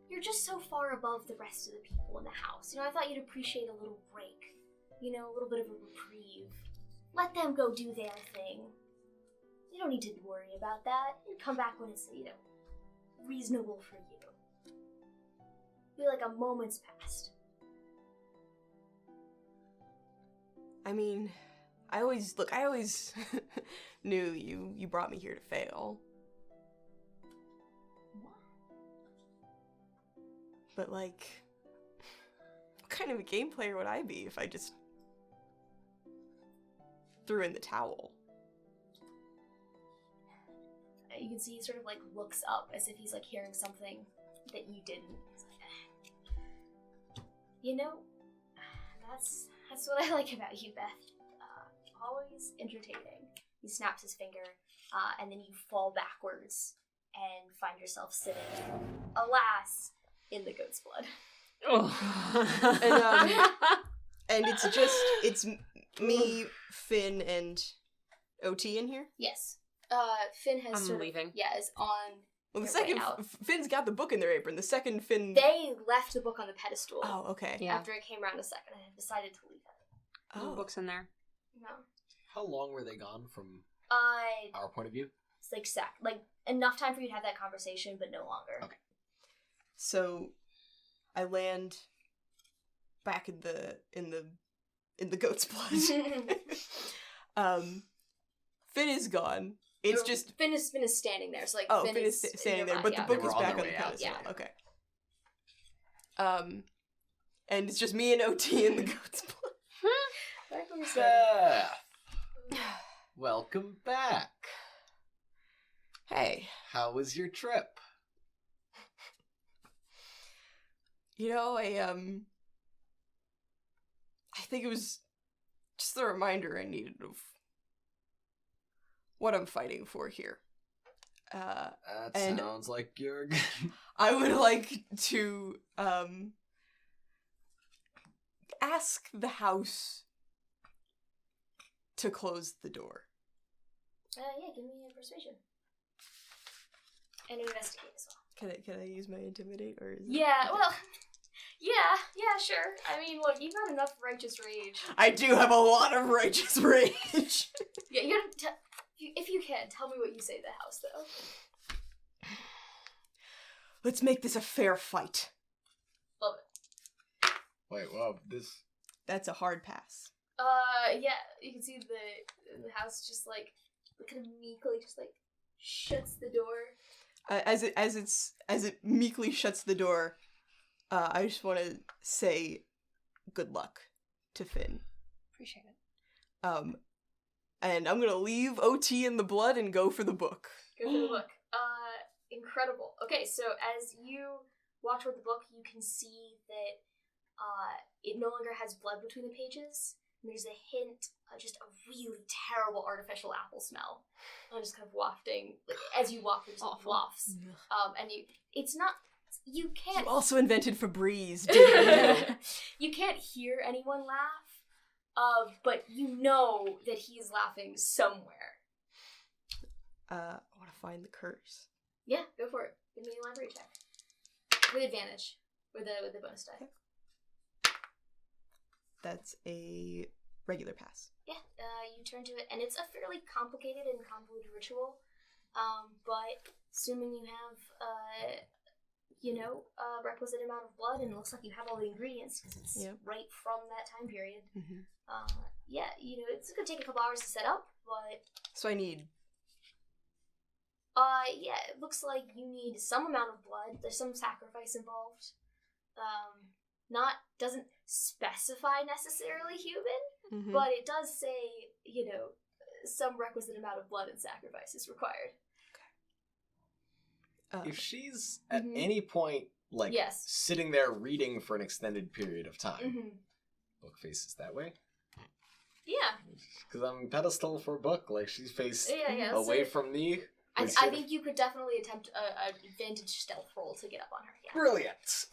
You're just so far above the rest of the people in the house. I thought you'd appreciate a little break. A little bit of a reprieve. Let them go do their thing. You don't need to worry about that. You come back when it's, reasonable for you. Be like a moment's past. I mean, I always knew you brought me here to fail. But what kind of a game player would I be if I just threw in the towel? You can see he sort of looks up as if he's hearing something that you didn't. He's like, that's what I like about you, Beth. Always entertaining. He snaps his finger, and then you fall backwards and find yourself sitting, alas, in the goat's blood. Oh. And it's me, Finn, and OT in here? Yes. Finn has I'm leaving. Is on. Well, the second Finn's got the book in their apron. The second Finn. They left the book on the pedestal. Oh, okay. Yeah. After it came around a second, I decided to leave it. No books in there. No. How long were they gone from our point of view? It's enough time for you to have that conversation, but no longer. Okay. So, I land back in the goat's blood. Finn is gone. It's just Finn is standing there. So Finn is standing there, but the book is back on the pedestal. Yeah. Okay. And it's just me and OT in the goat's blood. Beth! Welcome back. Hey. How was your trip? I think it was just the reminder I needed of what I'm fighting for here. That sounds like you're good. I would like to ask the house to close the door. Give me a persuasion. And investigate as well. Can I use my intimidate or is Yeah, sure. I mean, look, you've got enough righteous rage. I do have a lot of righteous rage. Yeah, you gotta if you can, tell me what you say to the house, though. Let's make this a fair fight. Love it. Wait, whoa, this... That's a hard pass. Yeah, you can see the house just kind of meekly just shuts the door. As it meekly shuts the door, I just want to say good luck to Finn. Appreciate it. And I'm gonna leave OT in the blood and go for the book. Go for the book. Incredible. Okay, so as you walk toward the book, you can see that it no longer has blood between the pages. And there's a hint of just a really terrible artificial apple smell. Just kind of wafting. As you walk, there's wafts. And it's not... You can't... You also invented Febreze, didn't you? You can't hear anyone laugh, but you know that he's laughing somewhere. I want to find the curse. Yeah, go for it. Give me a library check. With advantage. With the bonus die. That's a regular pass. Yeah, you turn to it, and it's a fairly complicated and convoluted ritual, but assuming you have a requisite amount of blood, and it looks like you have all the ingredients because it's right from that time period. Mm-hmm. It's gonna take a couple hours to set up, but So I need. it looks like you need some amount of blood. There's some sacrifice involved. Doesn't specify necessarily human, but it does say, some requisite amount of blood and sacrifice is required. If she's at any point, sitting there reading for an extended period of time, book faces that way? Yeah. Because I'm pedestal for book, she's faced away from me. I think you could definitely attempt an advantage stealth roll to get up on her. Yeah. Brilliant.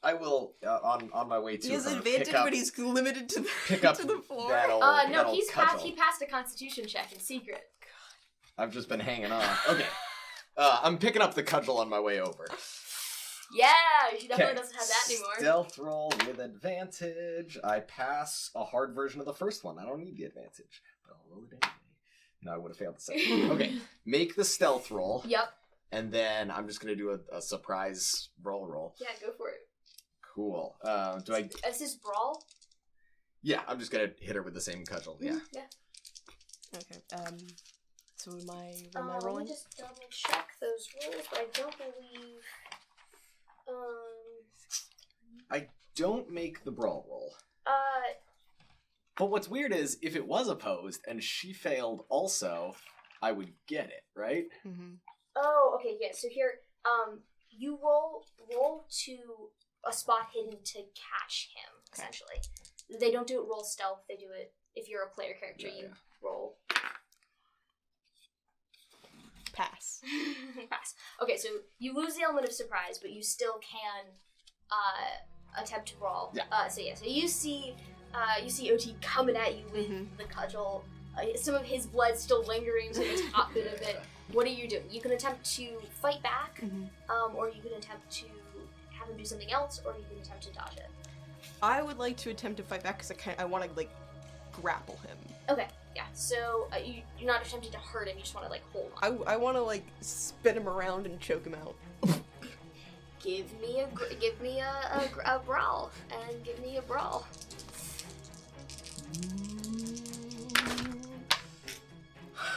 I will, on my way to He has her, advantage, pick up, but he's limited to pick up to the floor. that old, he passed a constitution check in secret. I've just been hanging on. Okay. I'm picking up the cudgel on my way over. Yeah, she definitely doesn't have that anymore. Stealth roll with advantage. I pass a hard version of the first one. I don't need the advantage, but I'll roll it anyway. No, I would have failed the second. Okay, make the stealth roll. Yep. And then I'm just going to do a surprise roll. Yeah, go for it. Cool. Is this brawl? Yeah, I'm just going to hit her with the same cudgel. Yeah. Yeah. Okay. So am I Let rolling? me just double check those rolls, but I don't believe... I don't make the brawl roll. But what's weird is, if it was opposed and she failed also, I would get it, right? Mm-hmm. Oh, okay, yeah, so here, you roll to a spot hidden to catch him, essentially. They don't do it roll stealth, they do it, if you're a player character, you roll. Pass. Pass. Okay, so you lose the element of surprise, but you still can attempt to brawl. Yeah. So you see OT coming at you with the cudgel. Some of his blood still lingering to the top bit of it. What are you doing? You can attempt to fight back, or you can attempt to have him do something else, or you can attempt to dodge it. I would like to attempt to fight back because I want to grapple him. Okay, yeah. So you're not attempting to hurt him. You just want to hold on. I want to spin him around and choke him out. Give me a brawl, and give me a brawl.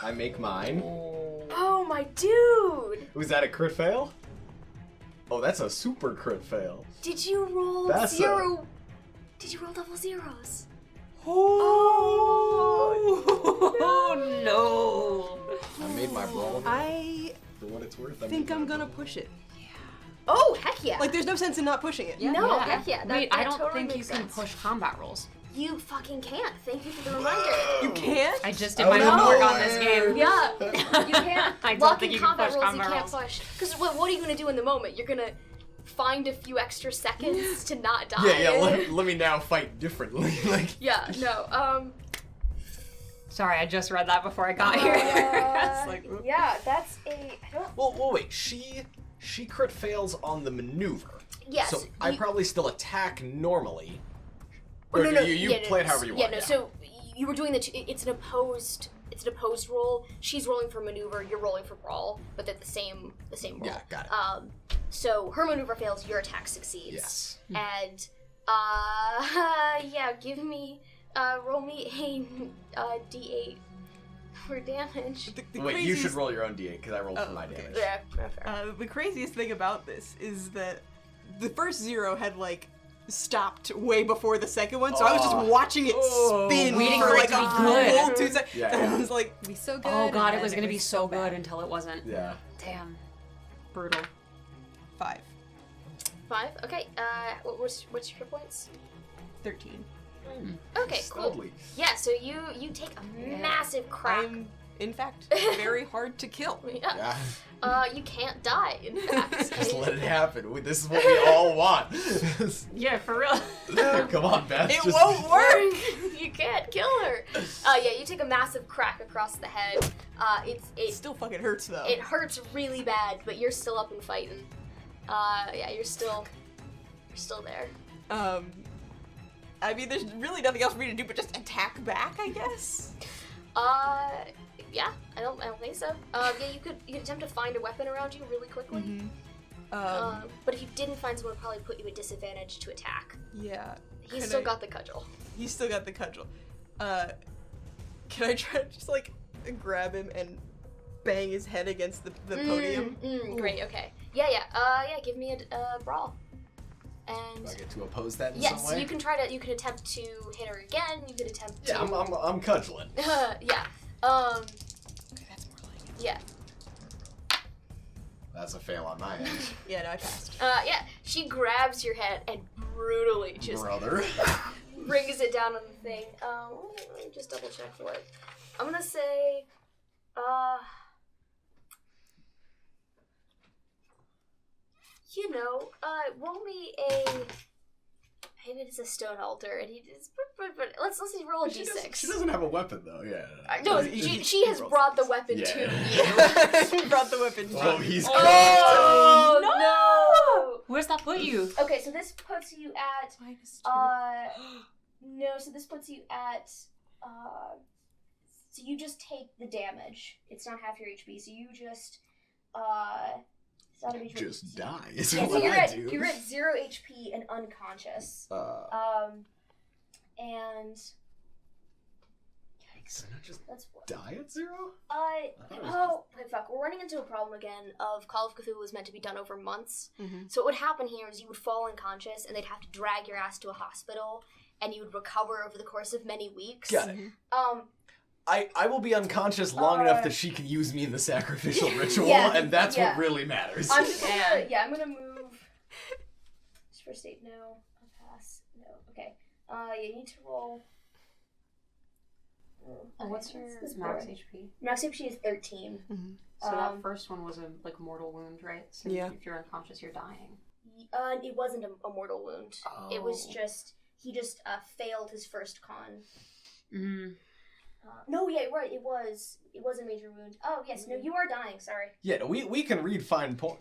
I make mine. Oh my dude! Was that a crit fail? Oh, that's a super crit fail. Did you roll That's zero? Did you roll double zeros? Oh no! I made my brawl. I For what it's worth, think I'm gonna push it. Oh, heck yeah! There's no sense in not pushing it. No, heck yeah. Wait, that I don't totally think you makes can sense. push combat rolls. You fucking can't. Thank you for the reminder. You can't? I just did my homework on this game. Yeah, you can't. I don't Lock think in you can combat push rolls, combat you can't rolls. push. Because what are you gonna do in the moment? You're gonna find a few extra seconds to not die. Let me now fight differently. Yeah, no. Sorry, I just read that before I got here. It's yeah, that's a. I don't. Well, wait. She crit fails on the maneuver. Yes. So I probably still attack normally. Oh, Or no, you play it however you want. Yeah, no. So you were doing it's an opposed roll. She's rolling for maneuver. You're rolling for brawl, but they're the same roll. Yeah, got it. So her maneuver fails. Your attack succeeds. Yes. And give me roll me a d8 for damage. Wait, you should roll your own d8 because I rolled for my damage. Yeah, fair. The craziest thing about this is that the first 0 had stopped way before the second one, so I was just watching it spin waiting for for it to a be good. full 2 seconds. Yeah, And yeah. I was like, Be so good. Oh god, and it was then gonna be so good bad. until it wasn't. Yeah. Damn. Brutal. 5. 5. Okay. What's your hit points? 13. Okay, cool. Studly. Yeah. So you take a massive crack. I'm, in fact, very hard to kill. Yeah. Yeah. You can't die. In fact. Just let it happen. This is what we all want. Yeah, for real. Come on, Beth. It just- won't work! You can't kill her. You take a massive crack across the head. It It still fucking hurts though. it hurts really bad, but you're still up and fighting. You're still there. I mean, there's really nothing else for me to do but just attack back, I guess. Yeah, I don't think so. You could attempt to find a weapon around you really quickly. But if you didn't find someone, it would probably put you at disadvantage to attack. Yeah. He's still got the cudgel. He's still got the cudgel. Can I try to just, like, grab him and bang his head against the podium? Great, okay. Yeah, give me a brawl. And Do I get to oppose that in yes, some way? you can attempt to hit her again, you could attempt to... Yeah, I'm cudgeling. yeah. Okay, that's more like it. Yeah. That's a fail on my end. Yeah, no, I passed. Yeah, she grabs your head and brutally just Brother. brings it down on the thing. Let me just double check what. I'm gonna say, roll me a. Maybe it's a stone altar, and let's roll a d6. She doesn't have a weapon though. Yeah. No, she has brought the weapon to you. He brought the weapon to Oh, me. he's Oh no! Where's that put you? Okay, so this puts you at no, so this puts you at so you just take the damage. It's not half your HP, so you just just die. Yeah, so you're at 0 HP and unconscious. And Can I just that's what. die at 0? Fuck. We're running into a problem again of Call of Cthulhu was meant to be done over months. Mm-hmm. So what would happen here is you would fall unconscious and they'd have to drag your ass to a hospital and you would recover over the course of many weeks. Got it. I will be unconscious long enough that she can use me in the sacrificial ritual, and that's what really matters. I'm just gonna move. First aid, no. I'll pass. No. Okay. You need to roll. What's your max HP? Max HP is 13. Mm-hmm. So that first one was a mortal wound, right? So if you're unconscious, you're dying. It wasn't a mortal wound. Oh. It was just he failed his first con. Mm. No, yeah, right. It was a major wound. Oh yes, no, you are dying. Sorry. Yeah, we can read fine point.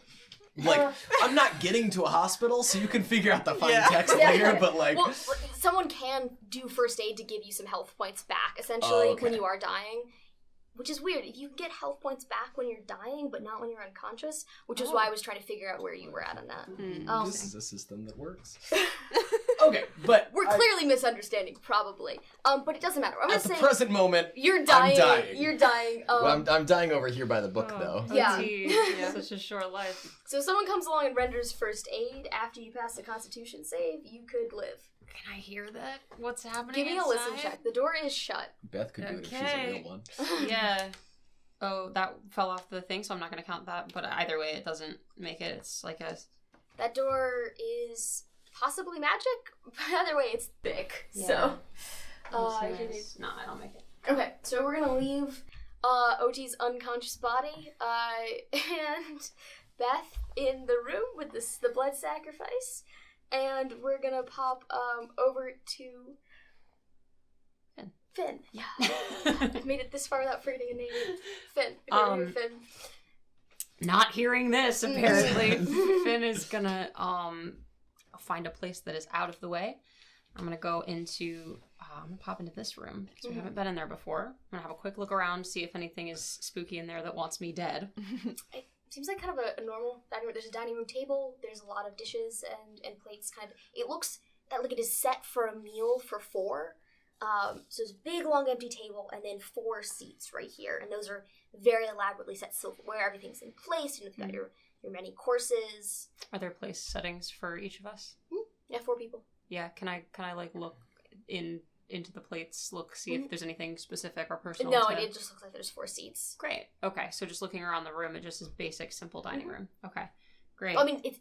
Like, I'm not getting to a hospital, so you can figure out the fine text later, but like... Well, someone can do first aid to give you some health points back, essentially, when you are dying. Which is weird. If you can get health points back when you're dying, but not when you're unconscious, which is why I was trying to figure out where you were at on that. This is a system that works. Okay, but... We're clearly misunderstanding, probably. But it doesn't matter. I'm gonna say... At the present moment, you're dying. I'm dying. You're dying. Well, I'm dying over here by the book, though. Yeah. Such a short life. So if someone comes along and renders first aid after you pass the Constitution save, you could live. Can I hear that? What's happening? Give me a listen check. The door is shut. Beth could do it if she's a real one. Yeah. Oh, that fell off the thing, so I'm not going to count that. But either way, it doesn't make it. It's like a... That door is possibly magic, but either way, it's thick. Yeah. So... No, I don't make it. Okay, so we're going to leave OT's unconscious body and Beth in the room with the blood sacrifice. And we're going to pop over to... Finn. Yeah. I've made it this far without forgetting a name. Finn. Finn. Not hearing this, apparently. Finn is gonna find a place that is out of the way. I'm gonna go into I'm gonna pop into this room because we haven't been in there before. I'm gonna have a quick look around, see if anything is spooky in there that wants me dead. It seems like kind of a normal dining room. There's a dining room table, there's a lot of dishes and plates kind of. It looks like it is set for a meal for 4. So it's a big, long, empty table, and then 4 seats right here. And those are very elaborately set silverware. Everything's in place. You've got your many courses. Are there place settings for each of us? Yeah, 4 people. Yeah, can I like look into the plates, see if there's anything specific or personal? No, it just looks like there's 4 seats. Great. Okay, so just looking around the room, it just is basic, simple dining room. Okay, great. I mean, it's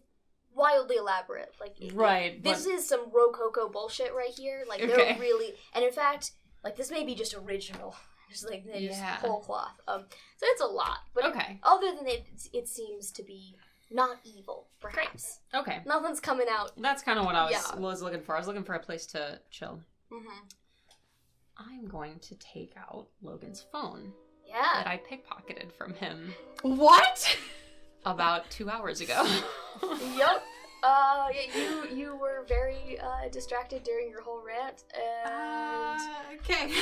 wildly elaborate. Right. This is some Rococo bullshit right here. Like, they're really... And in fact, like, this may be just original. Just, like, they just whole cloth. So it's a lot. But other than it seems to be not evil, perhaps. Great. Okay. Nothing's coming out. That's kind of what I was looking for. I was looking for a place to chill. Mm-hmm. I'm going to take out Logan's phone. Yeah. That I pickpocketed from him. What? About 2 hours ago. Yup. You were very distracted during your whole rant, and Okay.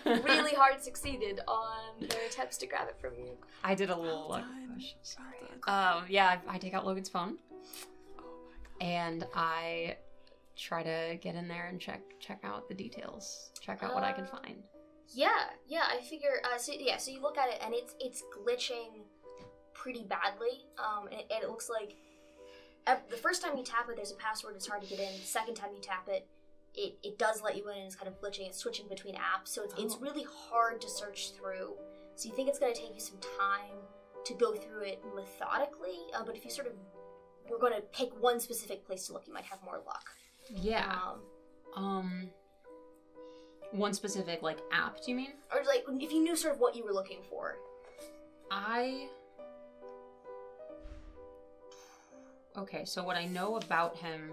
been really hard succeeded on their attempts to grab it from you. I did a little luck push. Sorry. Yeah, I take out Logan's phone. And I try to get in there and check out the details. Check out what I can find. Yeah, I figure, so you look at it and it's glitching pretty badly, and it looks like the first time you tap it, there's a password, it's hard to get in. The second time you tap it, it does let you in and it's kind of glitching, it's switching between apps, so it's really hard to search through. So you think it's going to take you some time to go through it methodically, but if you sort of were going to pick one specific place to look, you might have more luck. Yeah. One specific, like, app, do you mean? Or, like, if you knew sort of what you were looking for. Okay, so what I know about him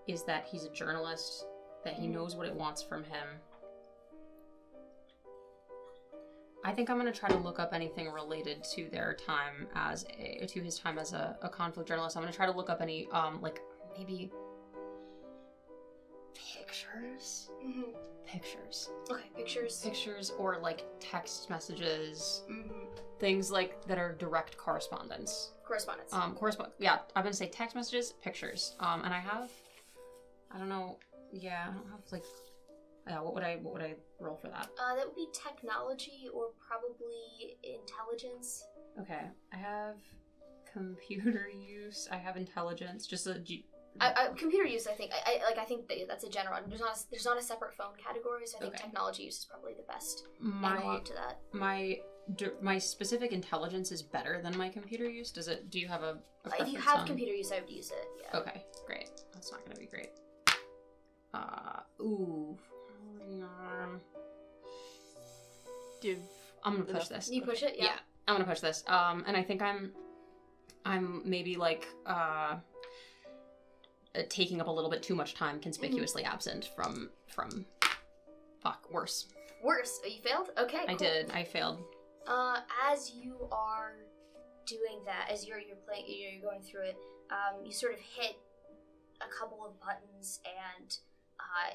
is that he's a journalist, that he knows what it wants from him. I think I'm gonna try to look up anything related to their time to his time as a conflict journalist. I'm gonna try to look up any, like, maybe pictures? Mm-hmm. Pictures. Okay, pictures. Pictures or, like, text messages. Mm-hmm. Things, like, that are direct correspondence. Correspondence. Yeah, I'm gonna say text messages, pictures. And I don't know, like, what would I roll for that? That would be technology or probably intelligence. Okay, I have computer use, I have intelligence, just a computer use, I think. I think that's a general. There's not a separate phone category, so I think technology use is probably the best analog to that. My specific intelligence is better than my computer use. Do you have a if you have computer use, I would use it. Yeah. Okay, great. That's not gonna be great. I'm gonna push this. You push it, yeah. I'm gonna push this. And I think I'm maybe like taking up a little bit too much time, conspicuously absent from. Worse. Worse. You failed? Okay. I did. I failed. As you are doing that, as you're playing, you're going through it, you sort of hit a couple of buttons, and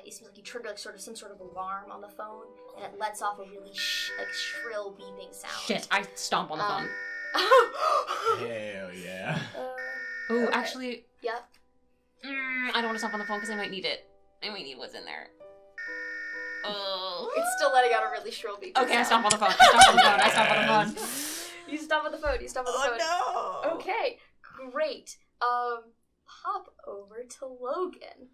it seems like you trigger like some sort of alarm on the phone, and it lets off a really shrill beeping sound. Shit! I stomp on the phone. Hell yeah. Oh, actually. Yep. I don't want to stomp on the phone because I might need it. I might need what's in there. Oh. It's still letting out a really shrill beeping sound. Okay, I stomp on the phone. I stomp on the phone. I stomp on the phone. You stomp on the phone. You stomp on the phone. Oh no! Okay, great. Hop over to Logan.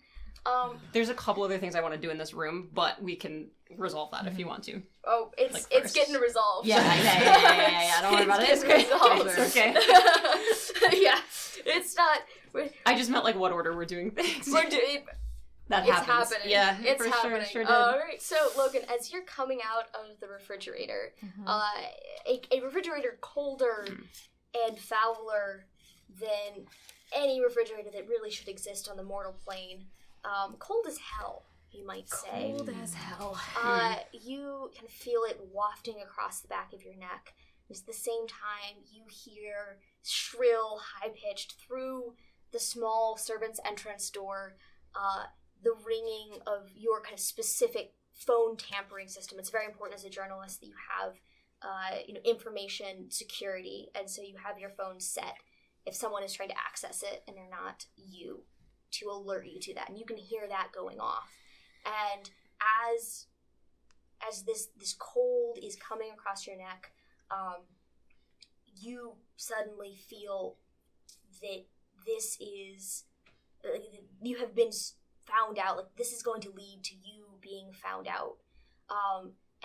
There's a couple other things I want to do in this room, but we can resolve that if you want to. Oh, it's getting resolved. Yeah. Don't worry about it. It's great. It's okay. Yeah, it's not. I just meant like what order we're doing things. We're doing. That it's happens. happening. Yeah, it's for happening. Sure did. All right. So, Logan, as you're coming out of the refrigerator, a refrigerator colder and fouler than any refrigerator that really should exist on the mortal plane. Cold as hell, you might say. Cold as hell. You can feel it wafting across the back of your neck. At the same time, you hear shrill, high-pitched through the small servant's entrance door, the ringing of your kind of specific phone tampering system. It's very important as a journalist that you have, information security, and so you have your phone set if someone is trying to access it and they're not you, to alert you to that, and you can hear that going off. And as this cold is coming across your neck, you suddenly feel that this is you have been found out. Like, this is going to lead to you being found out.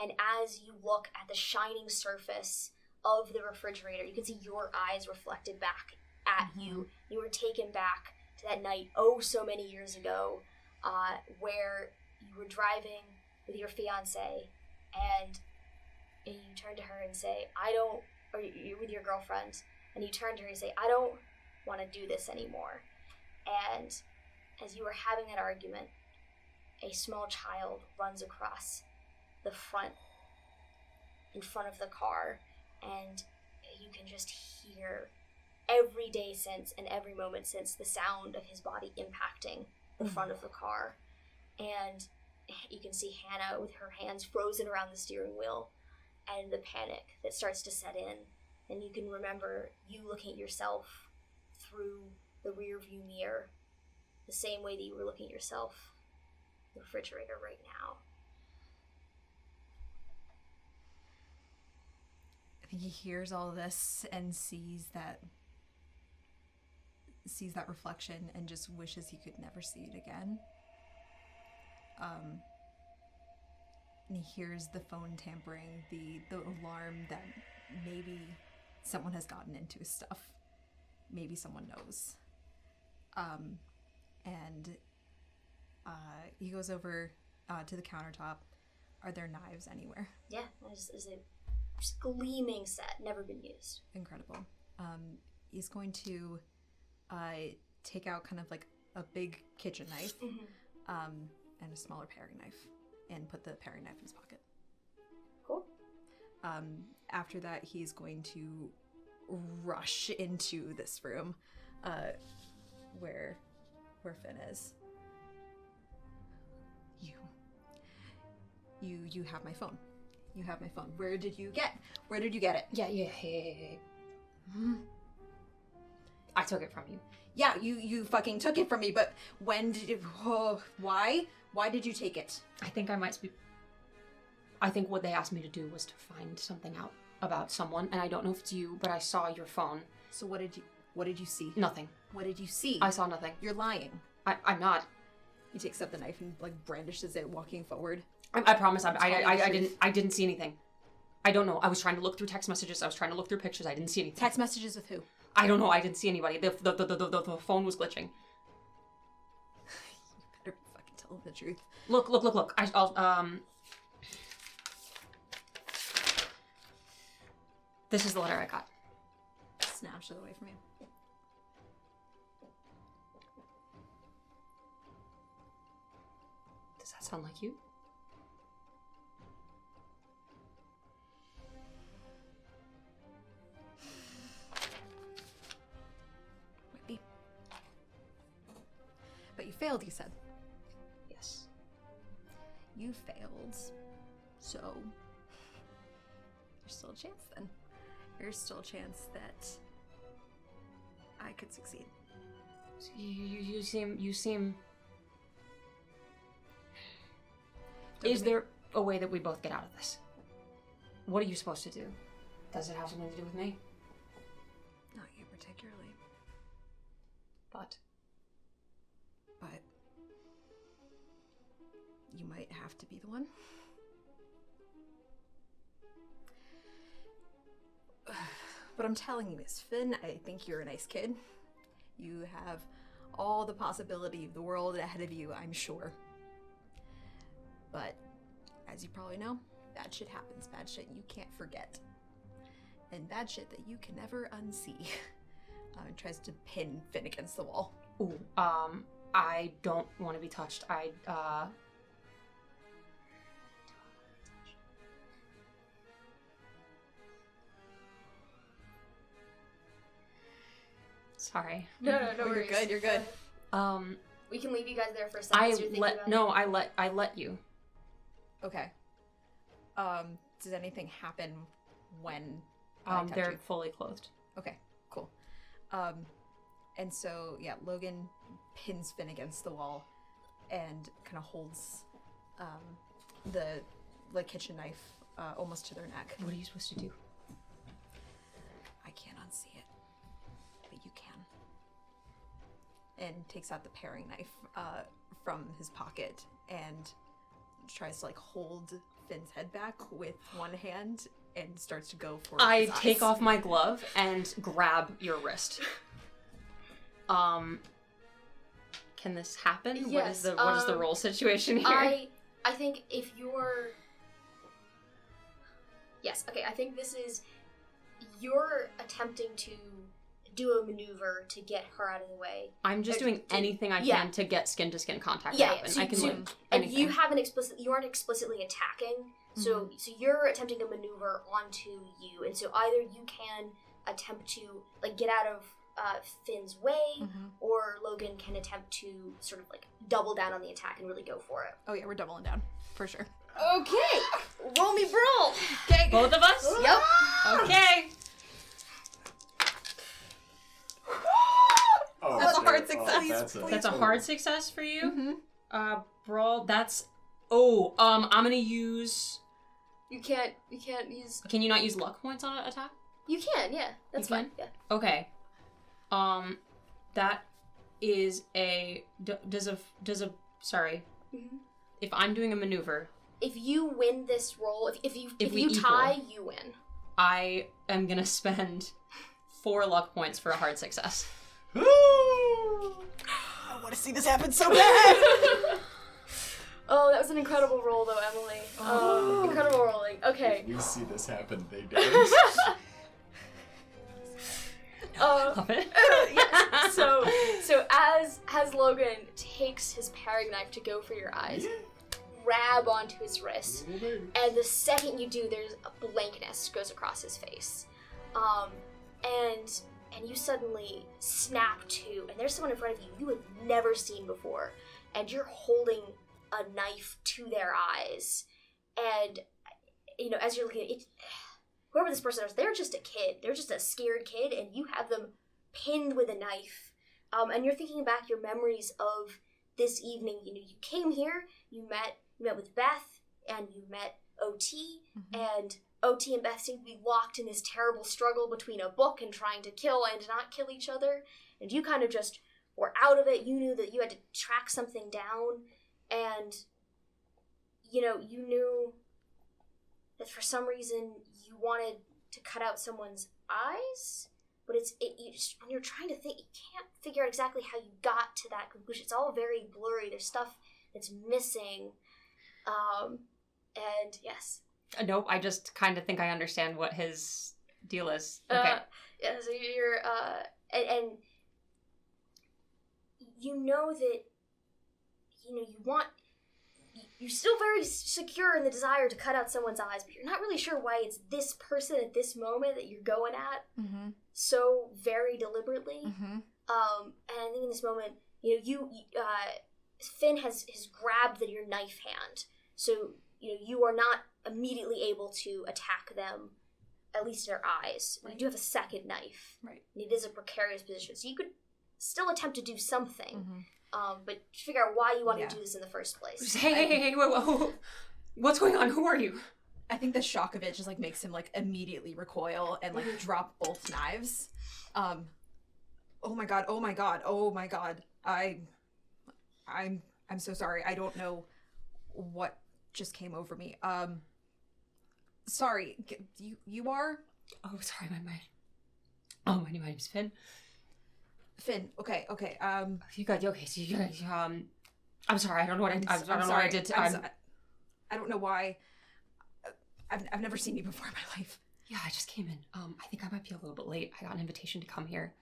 And as you look at the shining surface of the refrigerator, you can see your eyes reflected back at you. You were taken back to that night so many years ago, where you were driving with your fiancé, and you turn to her and say, or you're with your girlfriend, and you turn to her and say, I don't want to do this anymore. And as you were having that argument, a small child runs across the front, in front of the car, and you can just hear every day since and every moment since the sound of his body impacting the front of the car. And you can see Hannah with her hands frozen around the steering wheel, and the panic that starts to set in. And you can remember you looking at yourself through the rear view mirror, the same way that you were looking at yourself in the refrigerator right now. I think he hears all this and sees that reflection and just wishes he could never see it again. And he hears the phone tampering, the alarm that maybe someone has gotten into his stuff. Maybe someone knows. And he goes over to the countertop. Are there knives anywhere? Yeah, there's a gleaming set, never been used. Incredible. He's going to take out kind of like a big kitchen knife and a smaller paring knife and put the paring knife in his pocket. Cool. After that, he's going to rush into this room where Finn is. You have my phone. You have my phone. Where did you get it? Yeah. I took it from you. Yeah, you fucking took it from me, but when did you... why? Why did you take it? I think what they asked me to do was to find something out about someone, and I don't know if it's you, but I saw your phone. So what did you see? Nothing. What did you see? I saw nothing. You're lying. I'm not. He takes up the knife and like brandishes it, walking forward. I promise. I didn't see anything. I don't know. I was trying to look through text messages. I was trying to look through pictures. I didn't see anything. Text messages with who? I don't know. I didn't see anybody. The phone was glitching. You better fucking tell him the truth. Look. This is the letter I got. Snatched it away from you. Does that sound like you? Might be. But you failed, you said. Yes. You failed. So there's still a chance then. There's still a chance that I could succeed. So you seem. Is there a way that we both get out of this? What are you supposed to do? Does it have something to do with me? Not you particularly. But you might have to be the one. What I'm telling you is, Finn, I think you're a nice kid. You have all the possibility of the world ahead of you, I'm sure. But, as you probably know, bad shit happens. Bad shit you can't forget. And bad shit that you can never unsee. Tries to pin Finn against the wall. Ooh, I don't want to be touched. Sorry. No worries. You're good. We can leave you guys there for a second. I let you. Okay. Does anything happen when they're fully clothed. Okay, cool. And so yeah, Logan pins Finn against the wall and kind of holds the kitchen knife almost to their neck. What are you supposed to do? I can't unsee it, but you can. And takes out the paring knife from his pocket and tries to like hold Finn's head back with one hand and starts to go for I his take eyes. off my glove and grab your wrist. Can this happen? Yes, What is the role situation here? I think if you're... Yes, okay, I think this is... You're attempting to do a maneuver to get her out of the way. I'm just doing anything I can to get skin-to-skin contact to happen. So, I can do and anything. you aren't explicitly attacking, so you're attempting to maneuver onto you, and so either you can attempt to like get out of Finn's way, or Logan can attempt to sort of like double down on the attack and really go for it. Oh yeah, we're doubling down for sure. Okay, roll me brawl. Okay, Both of us? Yep. Okay. Oh, That's a hard shit. success. That's a hard success for you? Mm-hmm. Brawl, that's... Oh, I'm gonna use... You can't use... Can you not use luck points on an attack? You can, yeah. That's You fine. can? Yeah. Okay. That is a... Sorry. Mm-hmm. If I'm doing a maneuver, If you win this roll, if we you tie, you win. I am gonna spend 4 luck points for a hard success. I want to see this happen so bad. Oh, that was an incredible roll, though, Emily. Incredible rolling. Okay. We see this happen, they don't. Love it. Yeah. So as Logan takes his paring knife to go for your eyes, grab onto his wrist, and the second you do, there's a blankness goes across his face, and you suddenly snap to, and there's someone in front of you have never seen before, and you're holding a knife to their eyes, and as you're looking at it, whoever this person is, they're just a kid, they're just a scared kid, and you have them pinned with a knife, and you're thinking back your memories of this evening. You came here, you met with Beth, and you met OT, and OT and Beth seem to be locked in this terrible struggle between a book and trying to kill and not kill each other, and you kind of just were out of it. You knew that you had to track something down, and you knew that for some reason you wanted to cut out someone's eyes, but you just, when you're trying to think, you can't figure out exactly how you got to that conclusion. It's all very blurry. There's stuff that's missing, and yes. Nope, I just kind of think I understand what his deal is. Okay. Yeah, so you're, and you know that, you're still very secure in the desire to cut out someone's eyes, but you're not really sure why it's this person at this moment that you're going at so very deliberately. And I think in this moment, Finn has grabbed your knife hand, so you are not immediately able to attack them, at least in their eyes. Right. You do have a second knife. Right. And it is a precarious position, so you could still attempt to do something, but figure out why you wanted to do this in the first place. Hey, whoa. What's going on? Who are you? I think the shock of it just makes him immediately recoil and drop both knives. Oh my god. I'm so sorry. I don't know what just came over me. Sorry. You are? Oh, sorry, my mind. Oh, my name's Finn. Finn. Okay. You guys. Okay. So you guys. I'm sorry. I don't know what I don't know what I did. I don't know why. I've never seen you before in my life. Yeah, I just came in. I think I might be a little bit late. I got an invitation to come here.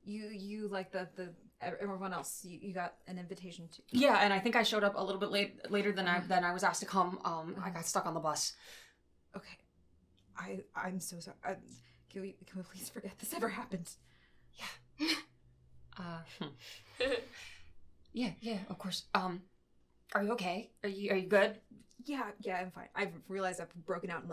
You like the everyone else. You got an invitation to. Yeah, and I think I showed up a little bit later than I was asked to come. I got stuck on the bus. Okay, I'm so sorry. Can we please forget this ever happened? Yeah. Yeah, of course. Are you okay? Are you good? Yeah, I'm fine. I've realized I've broken out in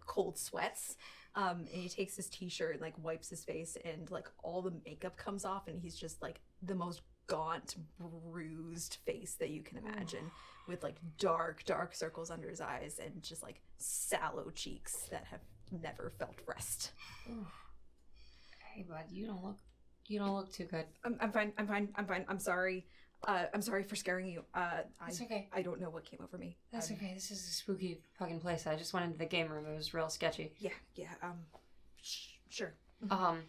cold sweats. And he takes his t-shirt and wipes his face, and all the makeup comes off, and he's just the most gaunt, bruised face that you can imagine, with dark circles under his eyes and just sallow cheeks that have never felt rest. Hey, bud, you don't look too good. I'm fine. I'm sorry. I'm sorry for scaring you. It's okay. I don't know what came over me. That's okay. This is a spooky fucking place. I just went into the game room. It was real sketchy. Yeah. Sure. Do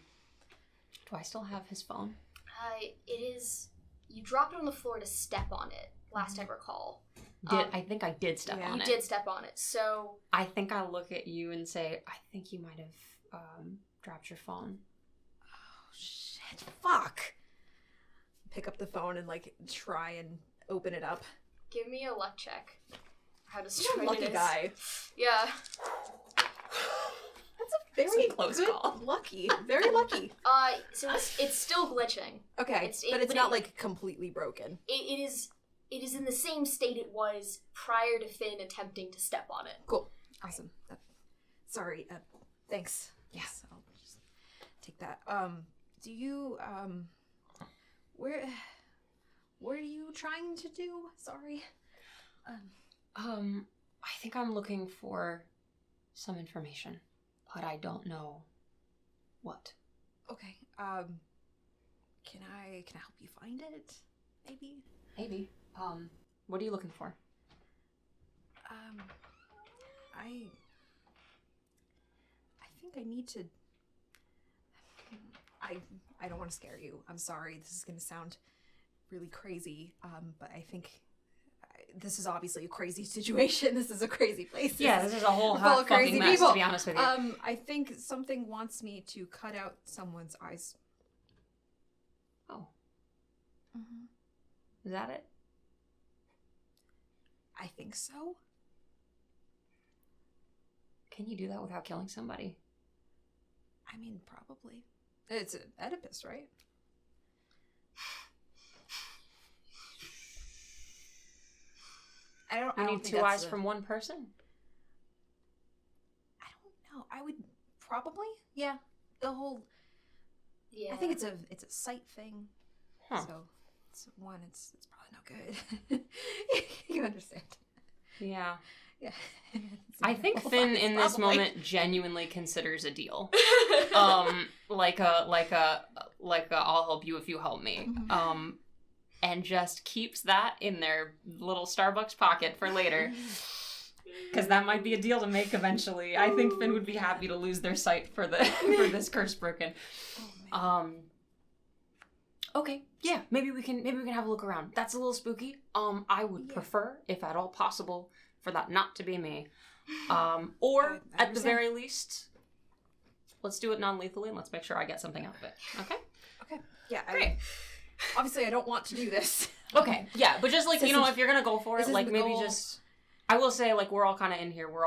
I still have his phone? It is. You dropped it on the floor to step on it. Last I recall. I think I did step on it. You did step on it. So I think I'll look at you and say, I think you might have dropped your phone. Oh shit! Fuck. Pick up the phone and try and open it up. Give me a luck check. How to You're a lucky guy. Yeah. That's a Very close good. call. Lucky. Very lucky. So it's still glitching. Okay, but it's not like completely broken. It is in the same state it was prior to Finn attempting to step on it. Cool. Awesome. Sorry. Thanks. Yes, I'll just take that. Do you where what are you trying to do? Sorry. I think I'm looking for some information, but I don't know what. Okay. Can I help you find it? Maybe. What are you looking for? I think I need to. I don't want to scare you. I'm sorry. This is going to sound really crazy. But I think this is obviously a crazy situation. This is a crazy place. Yeah, this is a whole full hot of crazy fucking mess, people. to be honest with you. I think something wants me to cut out someone's eyes. Oh. Mm-hmm. Is that it? I think so. Can you do that without killing somebody? I mean, probably. It's an Oedipus, right? I don't We need think 2 that's eyes from one person? I don't know. I would probably, yeah. The whole. Yeah. I think it's a sight thing. Huh. So it's probably no good. You understand? Yeah. Yeah. I think Finn in this Probably. moment genuinely considers a deal. Like a I'll help you if you help me. Mhm. And just keeps that in their little Starbucks pocket for later. Because that might be a deal to make eventually. I think Finn would be happy to lose their sight for this curse broken. Okay, yeah, maybe we can have a look around. That's a little spooky. I would prefer, if at all possible, for that not to be me. Or I at the very least, let's do it non-lethally and let's make sure I get something out of it. Okay? Okay. Yeah. Great. Obviously, I don't want to do this. Okay, yeah, but just like, This you know, isn't- if you're gonna go for this it, like isn't the maybe goal. just, I will say, like, we're all kind of in here, we're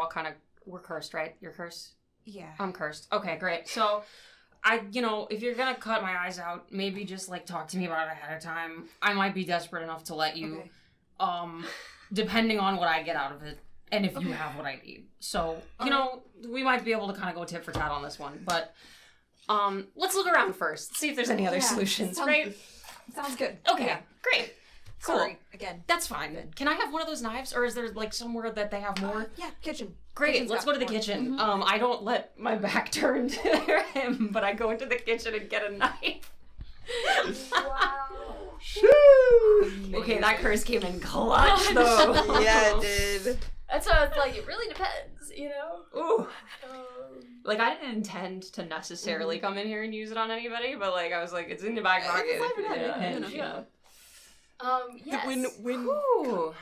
cursed, right? You're cursed? Yeah. I'm cursed. Okay, great. So, if you're gonna cut my eyes out, maybe just, like, talk to me about it ahead of time. I might be desperate enough to let you, Okay. depending on what I get out of it, and if you have what I need. So, we might be able to kind of go tit for tat on this one, but, let's look around first, see if there's any other Yeah, solutions, sounds- right? Sounds good. Okay, Yeah. great. Cool. Sorry again. That's fine. Can I have one of those knives, or is there like somewhere that they have more? Yeah, kitchen. Great. Kitchen's Let's got go to the more. kitchen. Mhm. I don't let my back turn to him, but I go into the kitchen and get a knife. Wow. Okay, that curse came in clutch though. Yeah, it did. That's why it's like, it really depends, you know? Ooh. Like, I didn't intend to necessarily come in here and use it on anybody, but like, I was like, it's in the back pocket. It's never done, Yeah, you know. yeah. Yes. Ooh.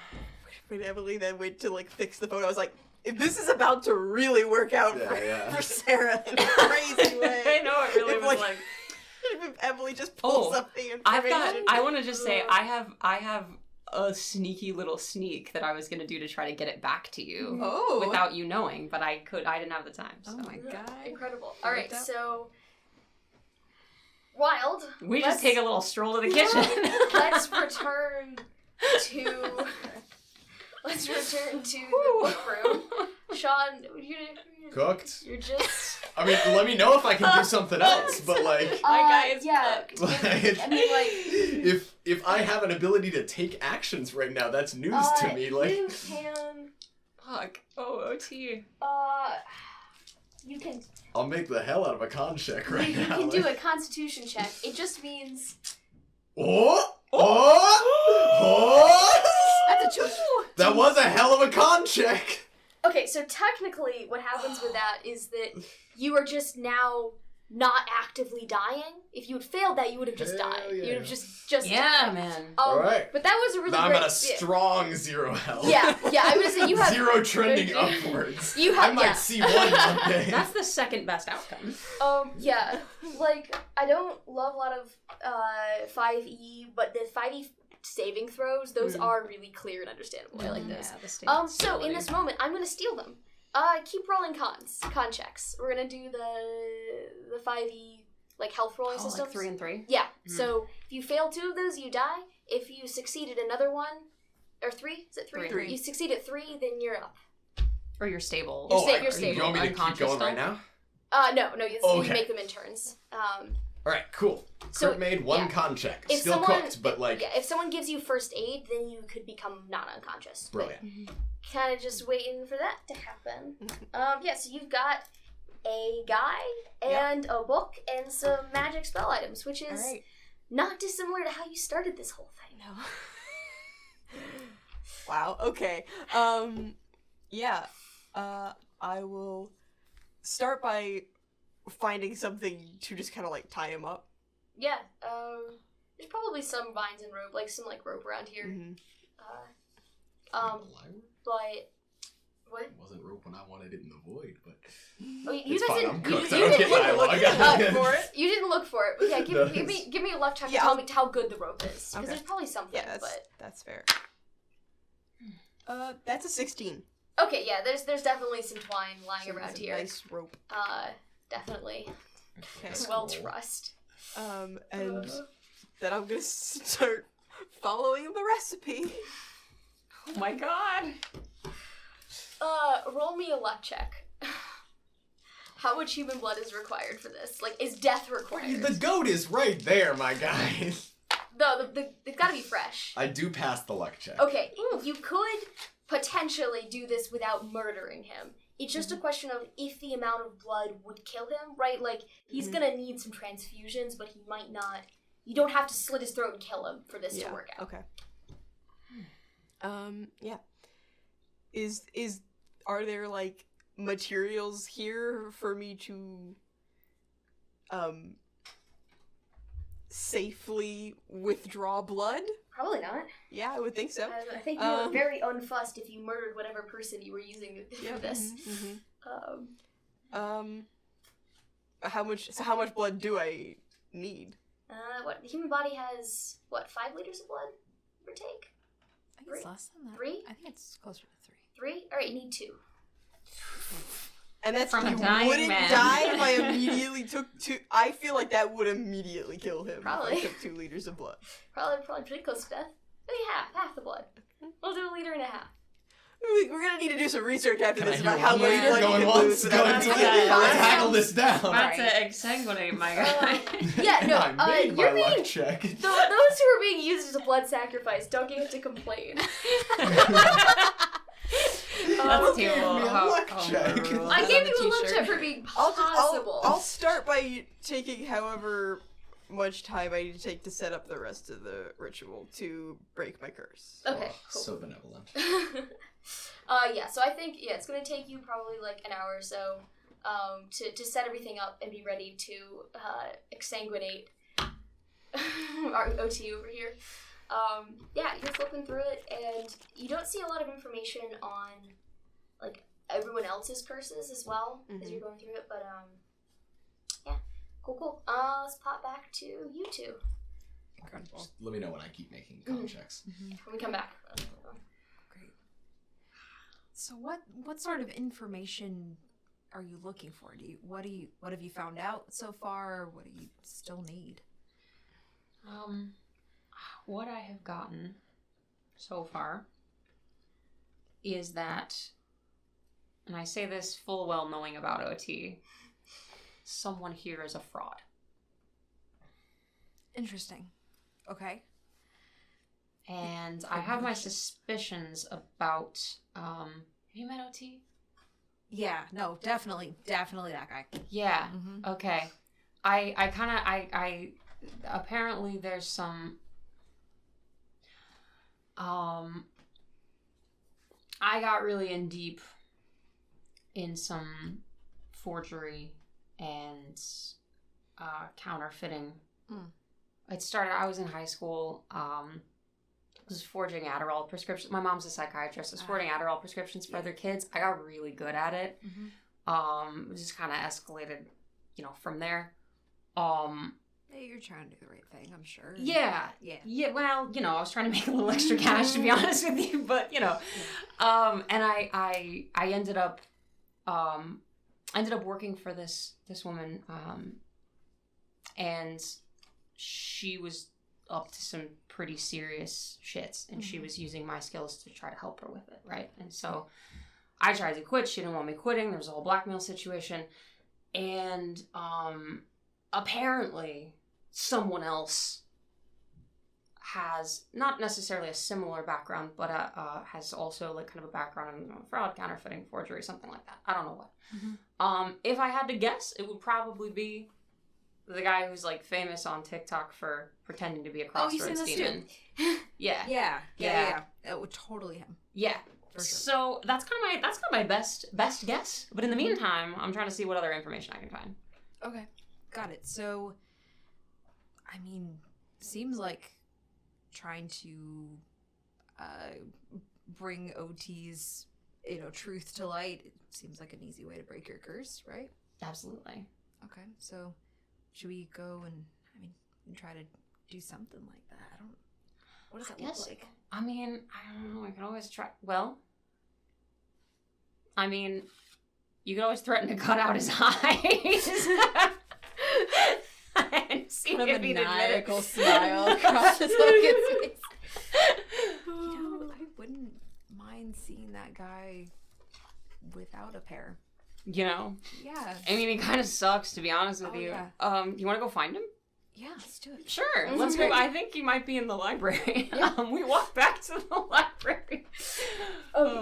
When Emily then went to like fix the phone, I was like, if this is about to really work out for Sarah in a crazy way. I know, it really If, was like if Emily just pulls up the information. I want to just say, I have a sneaky little sneak that I was going to do to try to get it back to you without you knowing, but I didn't have the time. So. Oh my god. Incredible. Alright, so... Wild. We just take a little stroll to the kitchen. Let's return to... Let's return to the book room. Shawn, Cooked. you're just... I mean, let me know if I can do something else, but like, My guy is yeah. like I mean, like... if I have an ability to take actions right now, that's news to me. Like, You can... Fuck. Oh, OT. You can... I'll make the hell out of a con check right you now. can do like, a constitution check. It just means... That's a choice. That was a hell of a con check. Okay, so technically what happens with that is that you are just now not actively dying. If you had failed that, you would have just Hell died. yeah. You would have just Yeah, died. man. All right. But that was a really Now I'm great... at a strong 0 health. Yeah, I was gonna say you have... 0 trending upwards. You have... I might see one day. That's the second best outcome. Yeah. Like, I don't love a lot of 5e, but the 5e saving throws, those are really clear and understandable. I like those. Yeah, the So in this moment, I'm gonna steal them. Keep rolling con checks. We're gonna do the 5e like health rolling systems. Like 3 and 3? Yeah. So if you fail 2 of those, you die. If you succeeded another one, or 3? Is it 3? 3. You succeed at 3, then you're up. Or you're stable. You're stable. You want me to keep Unconscious going still? right now? No, you Okay. make them in turns. Alright, cool. So, Crit made one yeah. con check. If Still someone- cooked, but like Yeah, if someone gives you first aid, then you could become non-unconscious. brilliant. Kind of just waiting for that to happen. So you've got a guy and a book and some magic spell items, which is All right. not dissimilar to how you started this whole thing. No. Wow. Okay. I will start by finding something to just kind of like tie him up. Yeah, there's probably some vines and rope, like some like rope around here. Mm-hmm. But what? It wasn't rope when I wanted it in the void, but Oh, you it's guys fine. didn't. I'm You, cooked. you I don't didn't get look dialogue. for it. You didn't look for it. But yeah, No, give me a luck check to Yeah, tell I'll- me how good the rope is, because Okay. there's probably something. Yeah, but that's fair. That's a 16. okay, yeah, there's definitely some twine lying So around it's a here. Nice rope. Definitely Okay. well trussed. And then I'm gonna start following the recipe. Oh my god. Roll me a luck check. How much human blood is required for this? Like, is death required? the goat is right there, my guy. No, they've got to be fresh. I do pass the luck check. Okay, you could potentially do this without murdering him. It's just a question of if the amount of blood would kill him, right? Like, he's gonna need some transfusions, but he might not. You don't have to slit his throat and kill him for this to work out. Okay. Yeah. Are there like materials here for me to safely withdraw blood? Probably not. Yeah, I would think so. I think you were very unfussed if you murdered whatever person you were using for this. How much blood do I need? What the human body has? What, 5 liters of blood? Give or take? I think it's less than that. 3? I think it's closer to 3. 3? All right, you need 2. And that's From a you dying wouldn't man. die if I immediately took 2. I feel like that would immediately kill him. Probably. If I took 2 liters of blood. Probably pretty close to death. Maybe half the blood. We'll do 1.5 liters. We're gonna need to do some research after Can I this hear about how one much later? blood Going you can once, lose without going immediately twice. dying. Let's tackle this down. About to exsanguinate my guy. Yeah, no, I made you're my being... luck check. Those who are being used as a blood sacrifice don't get to complain. That's Give me a luck check. I gave you a t-shirt. luck check for being possible. I'll start by taking however much time I need to take to set up the rest of the ritual to break my curse. Okay, cool. So benevolent. So I think, it's going to take you probably like an hour or so to set everything up and be ready to exsanguinate our OT over here. You're flipping through it, and you don't see a lot of information on, like, everyone else's curses as well as you're going through it, but, cool. Let's pop back to you two. Incredible. Just let me know when I keep making con checks. When we come back. Great. So what sort of information are you looking for? What have you found out so far? What do you still need? What I have gotten so far is that, and I say this full well knowing about OT, someone here is a fraud. Interesting. Okay. And I have my suspicions about, have you met OT? Yeah, no, definitely that guy. Yeah, Mm-hmm. okay. I apparently there's some, I got really in deep in some forgery and counterfeiting. It started, I was in high school, I was forging Adderall prescriptions. My mom's a psychiatrist. I was forging Adderall prescriptions for other kids. I got really good at it. It just kind of escalated, from there. Hey, you're trying to do the right thing, I'm sure. Yeah. Yeah. Well, I was trying to make a little extra cash, to be honest with you, but, and I ended up I ended up working for this woman, and she was up to some pretty serious shit, and she was using my skills to try to help her with it, right? And so I tried to quit. She didn't want me quitting. There was a whole blackmail situation, and apparently someone else has not necessarily a similar background, but has also like kind of a background in fraud, counterfeiting, forgery, something like that. I don't know what. If I had to guess, it would probably be the guy who's like famous on TikTok for pretending to be a crossroads demon. Yeah. Oh, totally him. Yeah. For sure. So that's kind of my best guess. But in the meantime, I'm trying to see what other information I can find. Okay, got it. So, I mean, seems like trying to bring OT's, truth to light. It seems like an easy way to break your curse, right? Absolutely. Okay, so should we go and try to do something like that? What does that look like? I mean, I don't know. I can always try. Well, I mean, you could always threaten to cut out his eyes. And see Kind of if a he'd admit it. maniacal smile across his look face. I wouldn't mind seeing that guy without a pair. Yeah. Yeah. I mean, he kind of sucks, to be honest with you. Yeah. You want to go find him? Yeah, let's do it. Sure. Let's go. I think he might be in the library. We walk back to the library.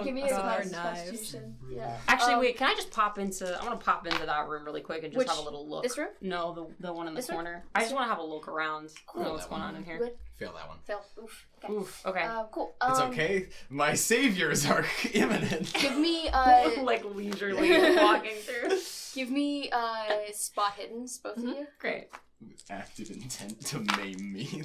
Give me a God, constitution. Yeah. Actually, wait. Can I just pop into? I want to pop into that room really quick and just have a little look. This room? No, the one in the This room? corner. I just want to have a look around. Cool. Know what's going on in here. Good. Fail that one. Fail. Oof. Okay. Oof. Okay. Cool. It's okay. My saviors are imminent. Give me Like leisurely walking through. give me spot hiddens, both of you. Great. Acted intent to maim me.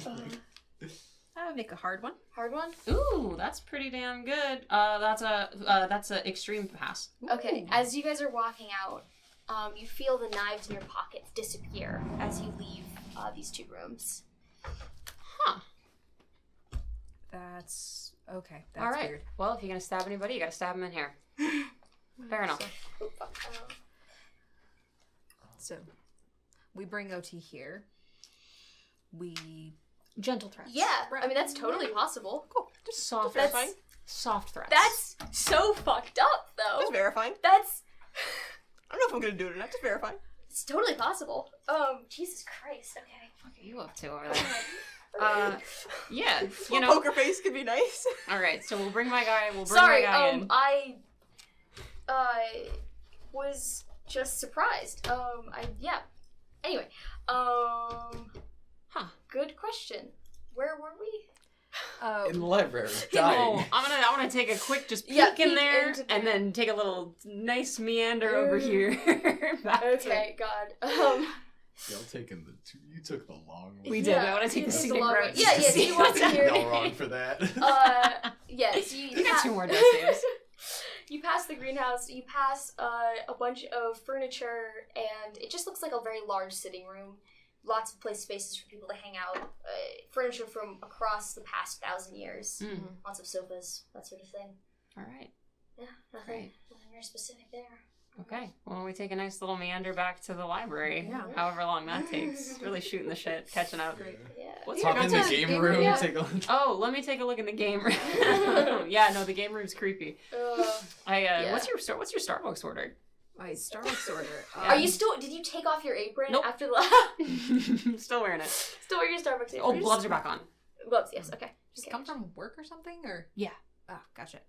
I would make a hard one. Hard one. Ooh, that's pretty damn good. That's a extreme pass. Okay. As you guys are walking out, you feel the knives in your pockets disappear as you leave these two rooms. Huh. That's okay. That's All right. weird. Well, if you're gonna stab anybody, you gotta stab them in here. Fair enough. Oh, fuck. So, we bring OT here. We Gentle threats. Yeah. I mean, that's totally possible. Cool. Just soft. That's Soft threats. that's so fucked up, though. Just verifying. That's I don't know if I'm gonna do it or not. Just verifying. it's totally possible. Jesus Christ. Okay. What are you up to over there? Yeah, you know. Poker face could be nice. All right, so we'll bring my guy. Sorry. in. I was just surprised. Anyway. Good question. Where were we? In the library, Oh, dying. I'm gonna take a quick just peek Yeah, in peek there, into and there. then take a little nice meander over here. Back Okay, God. Y'all taking you took the long We way. did. I want to take it the was a scenic long route. way. Yeah, to so see you walk what's in here. happening. Y'all wrong for that. Yes, You got 2 more death saves. You pass the greenhouse, you pass a bunch of furniture, and it just looks like a very large sitting room. Lots of spaces for people to hang out. Furniture from across the past 1,000 years. Mm. Lots of sofas, that sort of thing. All right. Yeah, nothing very specific there. Okay. Well, we take a nice little meander back to the library. Yeah. However long that takes. Really shooting the shit, catching up. Yeah. What's Hop your in the go-to? game room, Yeah. take a look. Oh, let me take a look in the game room. Yeah, no, the game room's creepy. Yeah. What's your Starbucks order? my Starbucks order. Are you still? Did you take off your apron Nope. after the? Still wearing it. Still wearing your Starbucks apron? Oh, gloves are back on. Gloves. Yes. Okay. just Okay. come from work or something, or Yeah. Oh, gotcha.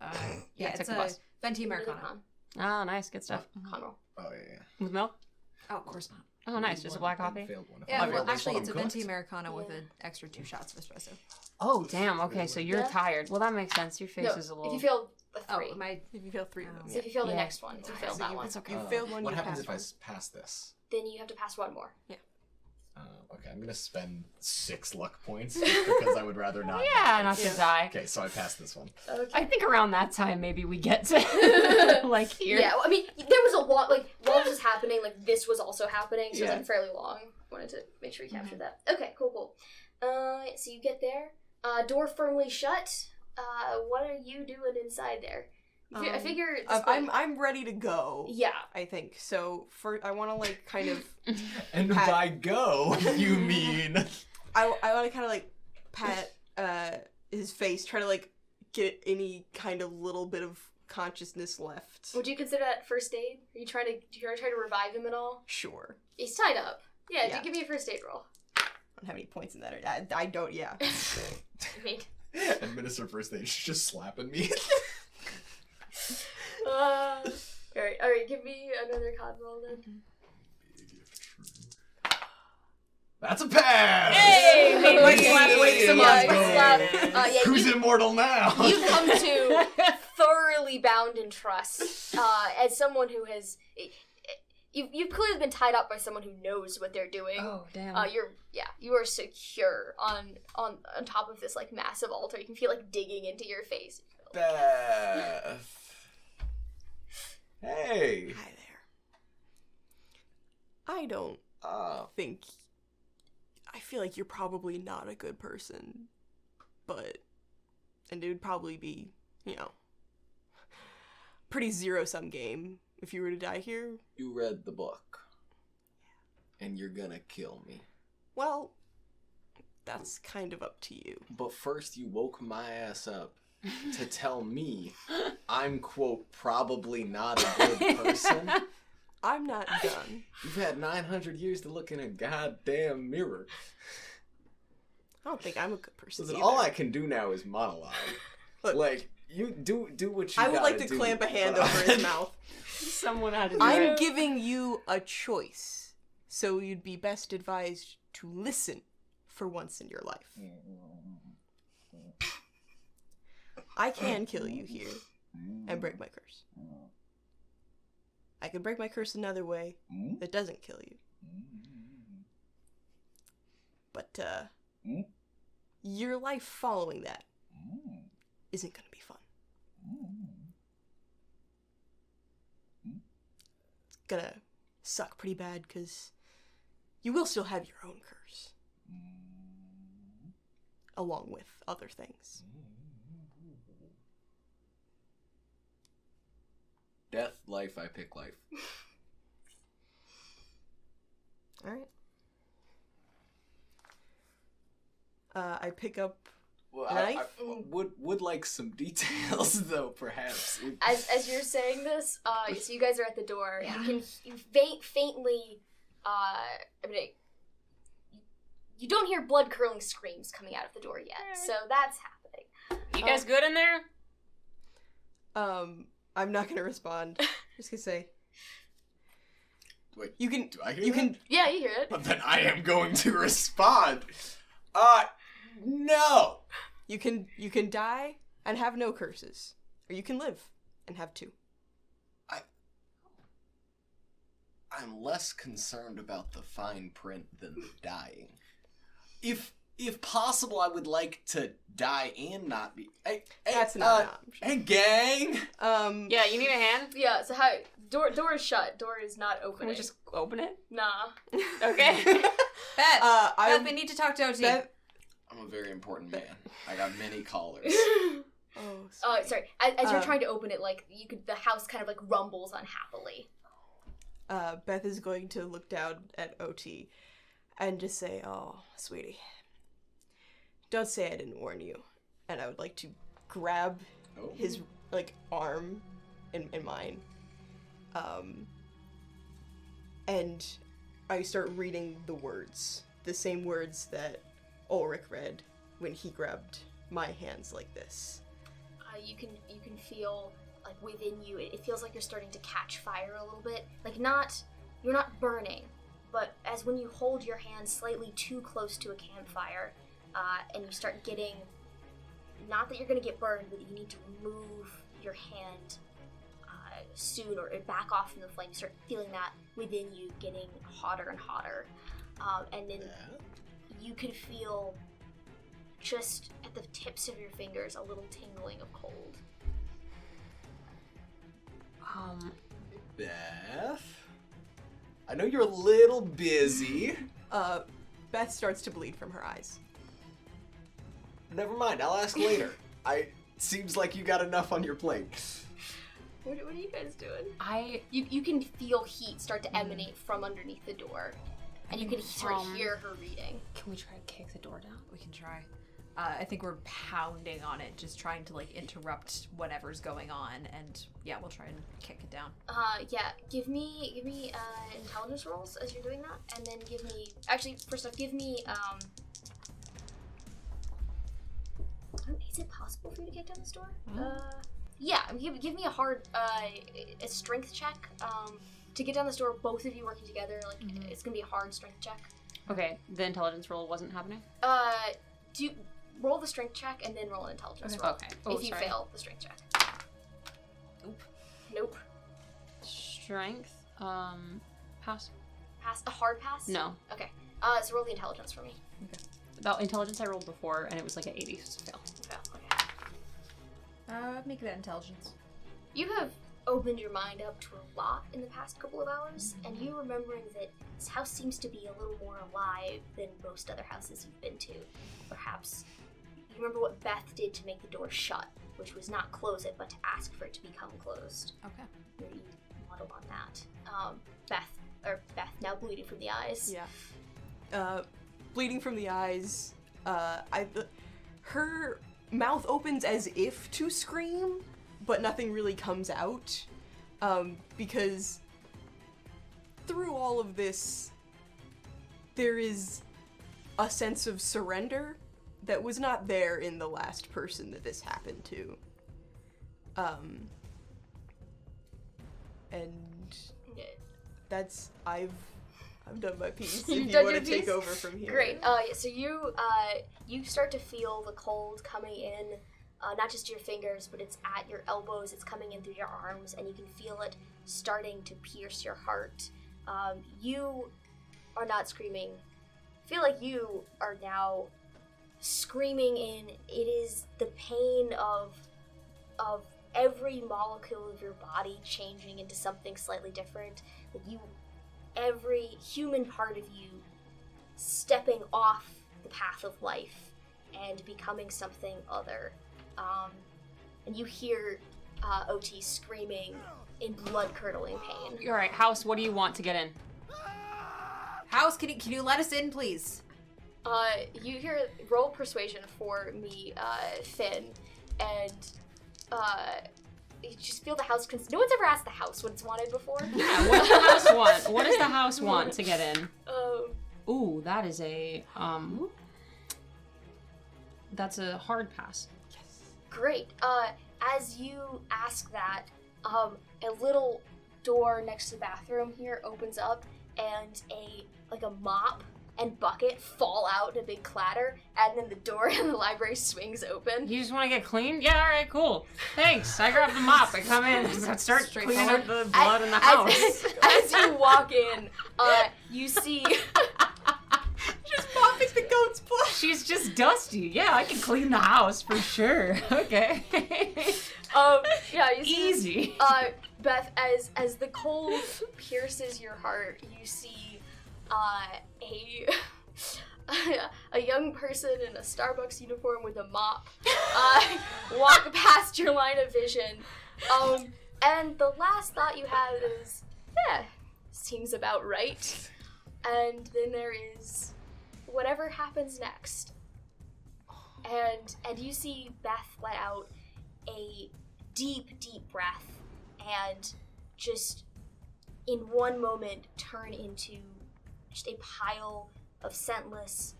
Yeah, It's took the a bus. venti Really Americano. Oh, nice, good stuff. Conroll. Oh yeah. With milk? Oh, of course not. Oh, nice, just a black coffee. Failed one. Yeah, Oh, well, really? actually, it's a venti Cooked. Americano with Yeah. an extra 2 shots of espresso. Oh, damn. Okay, so you're Yeah. tired. Well, that makes sense. Your face No, is a if little. you fail a Oh, 3. am I? If you fail 3 of them. So if you fail the Yeah. next one, if you failed that one, It's okay. You failed one, What you happens passed if I pass this? then you have to pass one more. Okay, I'm gonna spend 6 luck points just because I would rather not. Yeah, not to Yeah. die. Okay, so I passed this one. Okay. I think around that time, maybe we get to, like, here. Yeah, well, I mean, there was a lot, like, while this was happening, like, this was also happening, so it was, Yeah. like, fairly long. Wanted to make sure you captured that. Okay, cool. So you get there. Door firmly shut. What are you doing inside there? I figure I'm ready to go. Yeah. I think so. I want to like kind of. And by go, you mean? I want to kind of like pat his face, try to like get any kind of little bit of consciousness left. Would you consider that first aid? Are you trying to revive him at all? Sure. He's tied up. Yeah. Yeah. Give me a first aid roll. I don't have any points in that. I don't. Yeah. I mean, Administer first aid. She's just slapping me. all right. Give me another con roll then. That's a pass! Hey! Wakes him up. Who's You immortal now? come to thoroughly bound in trust as someone who has. You've clearly been tied up by someone who knows what they're doing. Oh, damn. You are secure on top of this like massive altar. You can feel like digging into your face. Beth. Hey. Hi there. I don't think. I feel like you're probably not a good person, and it would probably be, pretty zero-sum game if you were to die here. You read the book. And you're gonna kill me. Well, that's kind of up to you. But first you woke my ass up to tell me I'm, quote, probably not a good person. I'm not done. You've had 900 years to look in a goddamn mirror. I don't think I'm a good person Listen, either. all I can do now is monologue. Look, Like, you do what you I would like to gotta do, clamp a hand but over his mouth. Someone had to do I'm it. giving you a choice, so you'd be best advised to listen for once in your life. I can kill you here and break my curse. I can break my curse another way that doesn't kill you. But, your life following that isn't gonna be fun. It's gonna suck pretty bad, because you will still have your own curse. Along with other things. Death, life, I pick life. Alright. I pick up Well, a I knife. would like some details, though, perhaps. As you're saying this, so you guys are at the door. Yeah. You faintly, you don't hear blood-curdling screams coming out of the door yet, so that's happening. You guys good in there? I'm not gonna respond. I'm just gonna say. Wait, You can. do I hear You that? can. Yeah, you hear it. But then I am going to respond. No. You can die and have no curses, or you can live and have two. I'm less concerned about the fine print than the dying. If possible, I would like to die and not be. Hey, That's not an option. Hey, gang. Yeah, you need a hand? Yeah. So how door is shut. Door is not Can opening. we just open it? Nah. Okay. Beth, I Beth, we need to talk to OT. Beth. I'm a very important man. I got many callers. Oh, Sorry. As you're trying to open it, like the house kind of like rumbles unhappily. Beth is going to look down at OT and just say, "Oh, sweetie, don't say I didn't warn you." And I would like to grab his arm in mine, and I start reading the words, the same words that Ulrich read when he grabbed my hands like this. You can feel like within you, it feels like you're starting to catch fire a little bit. Like you're not burning, but as when you hold your hand slightly too close to a campfire, and you start getting, not that you're gonna get burned, but you need to remove your hand soon or back off from the flame. You start feeling that within you getting hotter and hotter, and then you can feel just at the tips of your fingers a little tingling of cold. Beth? I know you're a little busy. Beth starts to bleed from her eyes. Never mind, I'll ask later. Seems like you got enough on your plate. What are you guys doing? I You can feel heat start to emanate from underneath the door. And you can sort of hear her reading. Can we try to kick the door down? We can try. I think we're pounding on it, just trying to like interrupt whatever's going on, and yeah, we'll try and kick it down. Yeah. Give me intelligence rolls as you're doing that, and then give me first off, give me is it possible for you to kick down this door? Yeah. Give me a hard a strength check. To get down this door, both of you working together, like it's gonna be a hard strength check. Okay, the intelligence roll wasn't happening. Roll the strength check and then roll an intelligence roll. Okay. Oh, if you sorry. fail the strength check. Nope. Strength. Pass. Pass. A hard pass? No. Okay. So roll the intelligence for me. The intelligence I rolled before, and it was like an 80, so fail. Fail. Okay. Make that intelligence. You have opened your mind up to a lot in the past couple of hours, and you remembering that this house seems to be a little more alive than most other houses you've been to. Perhaps you remember what Beth did to make the door shut, which was not close it, but to ask for it to become closed. Okay. You model on that. Beth, now bleeding from the eyes. Yeah. Bleeding from the eyes. Her mouth opens as if to scream, but nothing really comes out. Because through all of this, there is a sense of surrender that was not there in the last person that this happened to. And that's I've done my piece. You've If done you want your to take piece? over from here. Great. So you start to feel the cold coming in, not just your fingers, but it's at your elbows. It's coming in through your arms, and you can feel it starting to pierce your heart. You are not screaming. I feel like you are now screaming in. It is the pain of every molecule of your body changing into something slightly different. Like every human part of you stepping off the path of life and becoming something other. And you hear OT screaming in blood-curdling pain. All right, House, what do you want to get in? House, can you let us in, please? You hear roll persuasion for me, Finn, and you just feel the house. No one's ever asked the house what it's wanted before. Yeah, what does the house want? What does the house want to get in? Ooh, that is a that's a hard pass. Great. As you ask that, a little door next to the bathroom here opens up, and a mop and bucket fall out in a big clatter, and then the door in the library swings open. You just want to get clean? Yeah, all right, cool. Thanks. I grab the mop. I come in and start cleaning up the blood in the house. As you walk in, you see... Just mopping the goat's blood. She's just dusty. Yeah, I can clean the house for sure. Okay. Yeah, you see... Easy. Beth, as the cold pierces your heart, you see a young person in a Starbucks uniform with a mop walk past your line of vision. And the last thought you have is, seems about right. And then there is whatever happens next. And you see Beth let out a deep, deep breath and just in one moment turn into just a pile of scentless,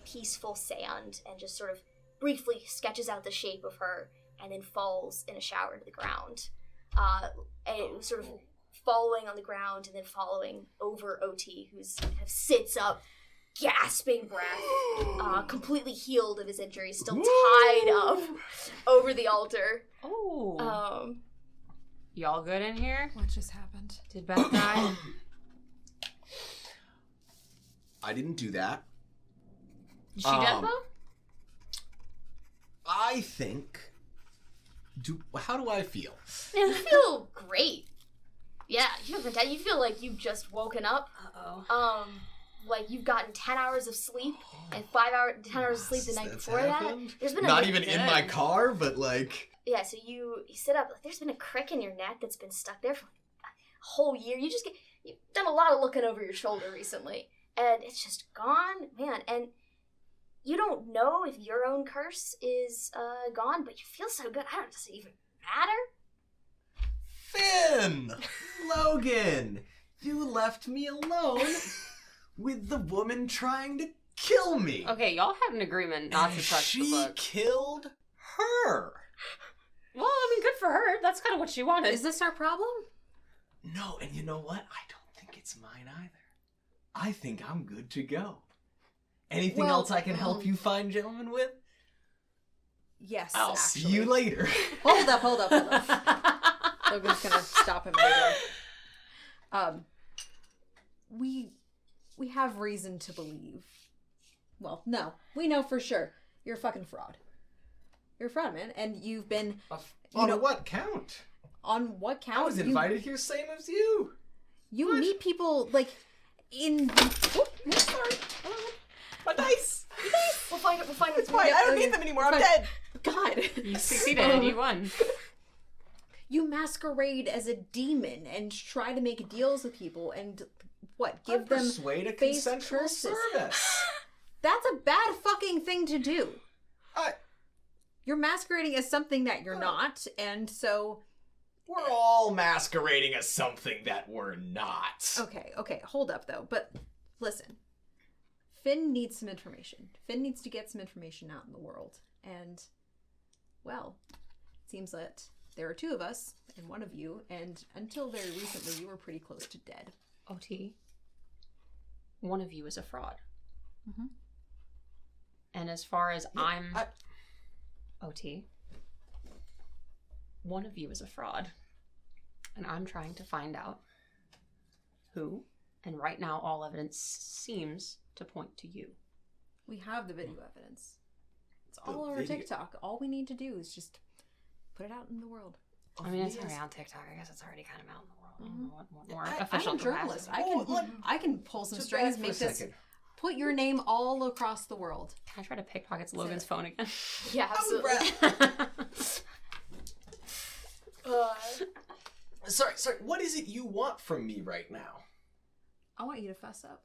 peaceful sand and just sort of briefly sketches out the shape of her and then falls in a shower to the ground. And it was sort of following on the ground and then following over OT, who's kind of sits up, gasping breath, completely healed of his injuries, still tied up over the altar. Oh. Y'all good in here? What just happened? Did Beth die? I didn't do that. Is she dead though? I think. How do I feel? You feel great. Yeah, you feel fantastic. You feel like you've just woken up. Uh-oh. Like you've gotten 10 hours of sleep and 10 hours of sleep the night That's before happened? that. There's been Not a even in my car, but like. yeah, so you sit up. Like, there's been a crick in your neck that's been stuck there for like a whole year. You've done a lot of looking over your shoulder recently, and it's just gone, man. And you don't know if your own curse is gone, but you feel so good. I don't know, does it even matter? Finn! Logan! You left me alone with the woman trying to kill me. Okay, y'all had an agreement not to touch the book. She killed her. Well, I mean, good for her. That's kind of what she wanted. Is this our problem? No, and you know what? I don't think it's mine either. I think I'm good to go. Anything else I can help you fine gentlemen with? Yes, I'll see you later. Hold up. Logan's gonna stop him at the door. We have reason to believe. Well, no, we know for sure you're a fucking fraud. You're a fraud, man, and you've been. On what count? On what count? I was invited here, same as you. You meet people like in. Oh, sorry. My dice! We'll find it. It's fine. I don't need them anymore. I'm dead. God. You succeeded. You won. You masquerade as a demon and try to make deals with people and give them persuade a face consensual curses. service. That's a bad fucking thing to do. I- You're masquerading as something that you're not, and so. We're all masquerading as something that we're not. Okay, hold up though. But listen, Finn needs some information. Finn needs to get some information out in the world, and well, it seems that there are two of us and one of you, and until very recently, you were pretty close to dead. OT, one of you is a fraud. Mm-hmm. And as far as OT, one of you is a fraud. And I'm trying to find out who. And right now, all evidence seems to point to you. We have the video evidence. It's The all over video- TikTok. All we need to do is just put it out in the world. I mean, it's already on TikTok. I guess it's already kind of out in the world. I don't know what more I'm official a journalist. capacity. I can pull some Just strings, back for a make this, second. put your name all across the world. Can I try to pickpocket Logan's phone again? Yeah, absolutely. Sorry, what is it you want from me right now? I want you to fess up.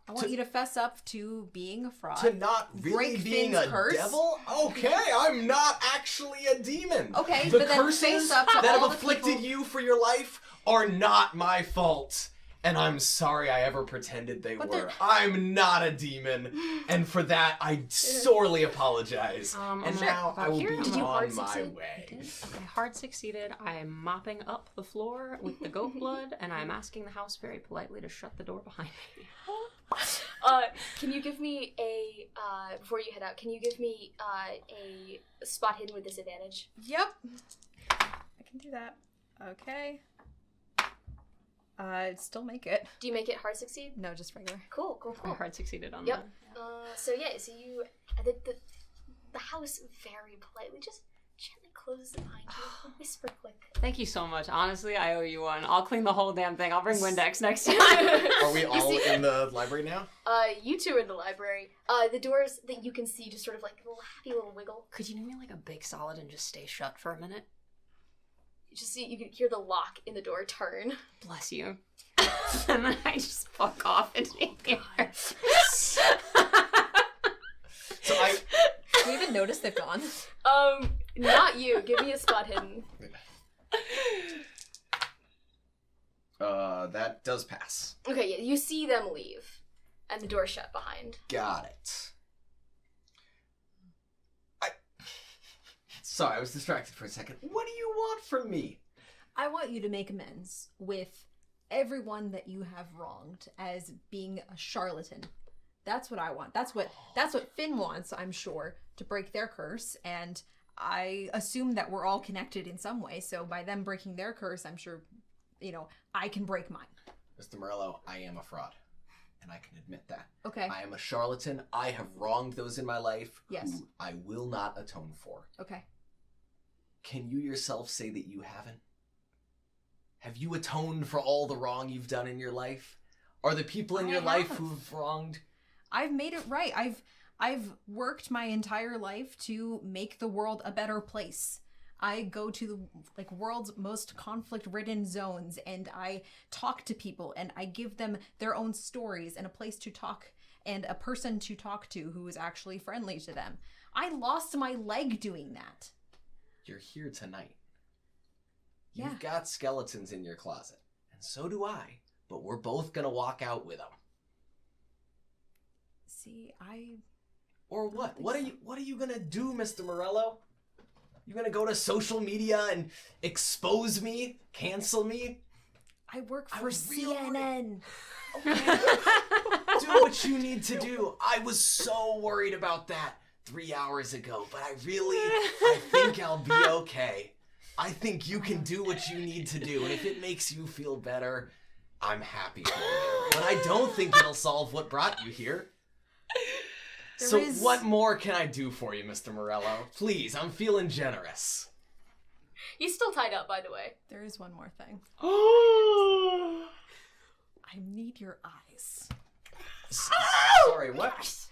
I want you to fess up to being a fraud. To not really break being Finn's a curse? devil? Okay, I'm not actually a demon. Okay, the but then curses face up to that all have the afflicted people- you for your life are not my fault. And I'm sorry I ever pretended they But were. they're- I'm not a demon. And for that, I sorely apologize. And now I will be Did you on hard my succeed? way. I did. Okay, hard succeeded. I am mopping up the floor with the goat blood, and I'm asking the house very politely to shut the door behind me. Can you give me a before you head out? Can you give me a spot hidden with disadvantage? Yep. I can do that. Okay. Still make it. Do you make it hard succeed? No, just regular. Cool. I hard succeeded on Yep. that. So you the house very politely just gently closes it behind you. A whisper click. Thank you so much. Honestly, I owe you one. I'll clean the whole damn thing. I'll bring Windex next time. Are we all in the library now? You two are in the library. The doors that you can see just sort of like a little happy little wiggle. Could you give me like a big solid and just stay shut for a minute? You can hear the lock in the door turn. Bless you. And then I just fuck off into here. So I... Do you even notice they've gone? Not you. Give me a spot hidden. That does pass. Okay, yeah, you see them leave, and the door shut behind. Got it. Sorry, I was distracted for a second. What do you want from me? I want you to make amends with everyone that you have wronged as being a charlatan. That's what I want. That's what Finn wants, I'm sure, to break their curse, and I assume that we're all connected in some way, so by them breaking their curse, I'm sure, I can break mine. Mr. Morello, I am a fraud. And I can admit that. Okay. I am a charlatan. I have wronged those in my life Yes. who I will not atone for. Okay. Can you yourself say that you haven't? Have you atoned for all the wrong you've done in your life? Are the people in I your life have. who've wronged? I've made it right. I've worked my entire life to make the world a better place. I go to the world's most conflict-ridden zones, and I talk to people, and I give them their own stories and a place to talk and a person to talk to who is actually friendly to them. I lost my leg doing that. You're here tonight. Yeah. You've got skeletons in your closet, and so do I. But we're both gonna walk out with them. See, Or what? What are you gonna do, Mr. Morello? You gonna go to social media and expose me? Cancel me? I work for CNN. Do what you need to do. I was so worried about that 3 hours ago, but I think I'll be okay. I think you can do what you need to do, and if it makes you feel better, I'm happy for you. But I don't think it'll solve what brought you here. What more can I do for you, Mr. Morello? Please, I'm feeling generous. He's still tied up, by the way. There is one more thing. I need your eyes. Sorry, what?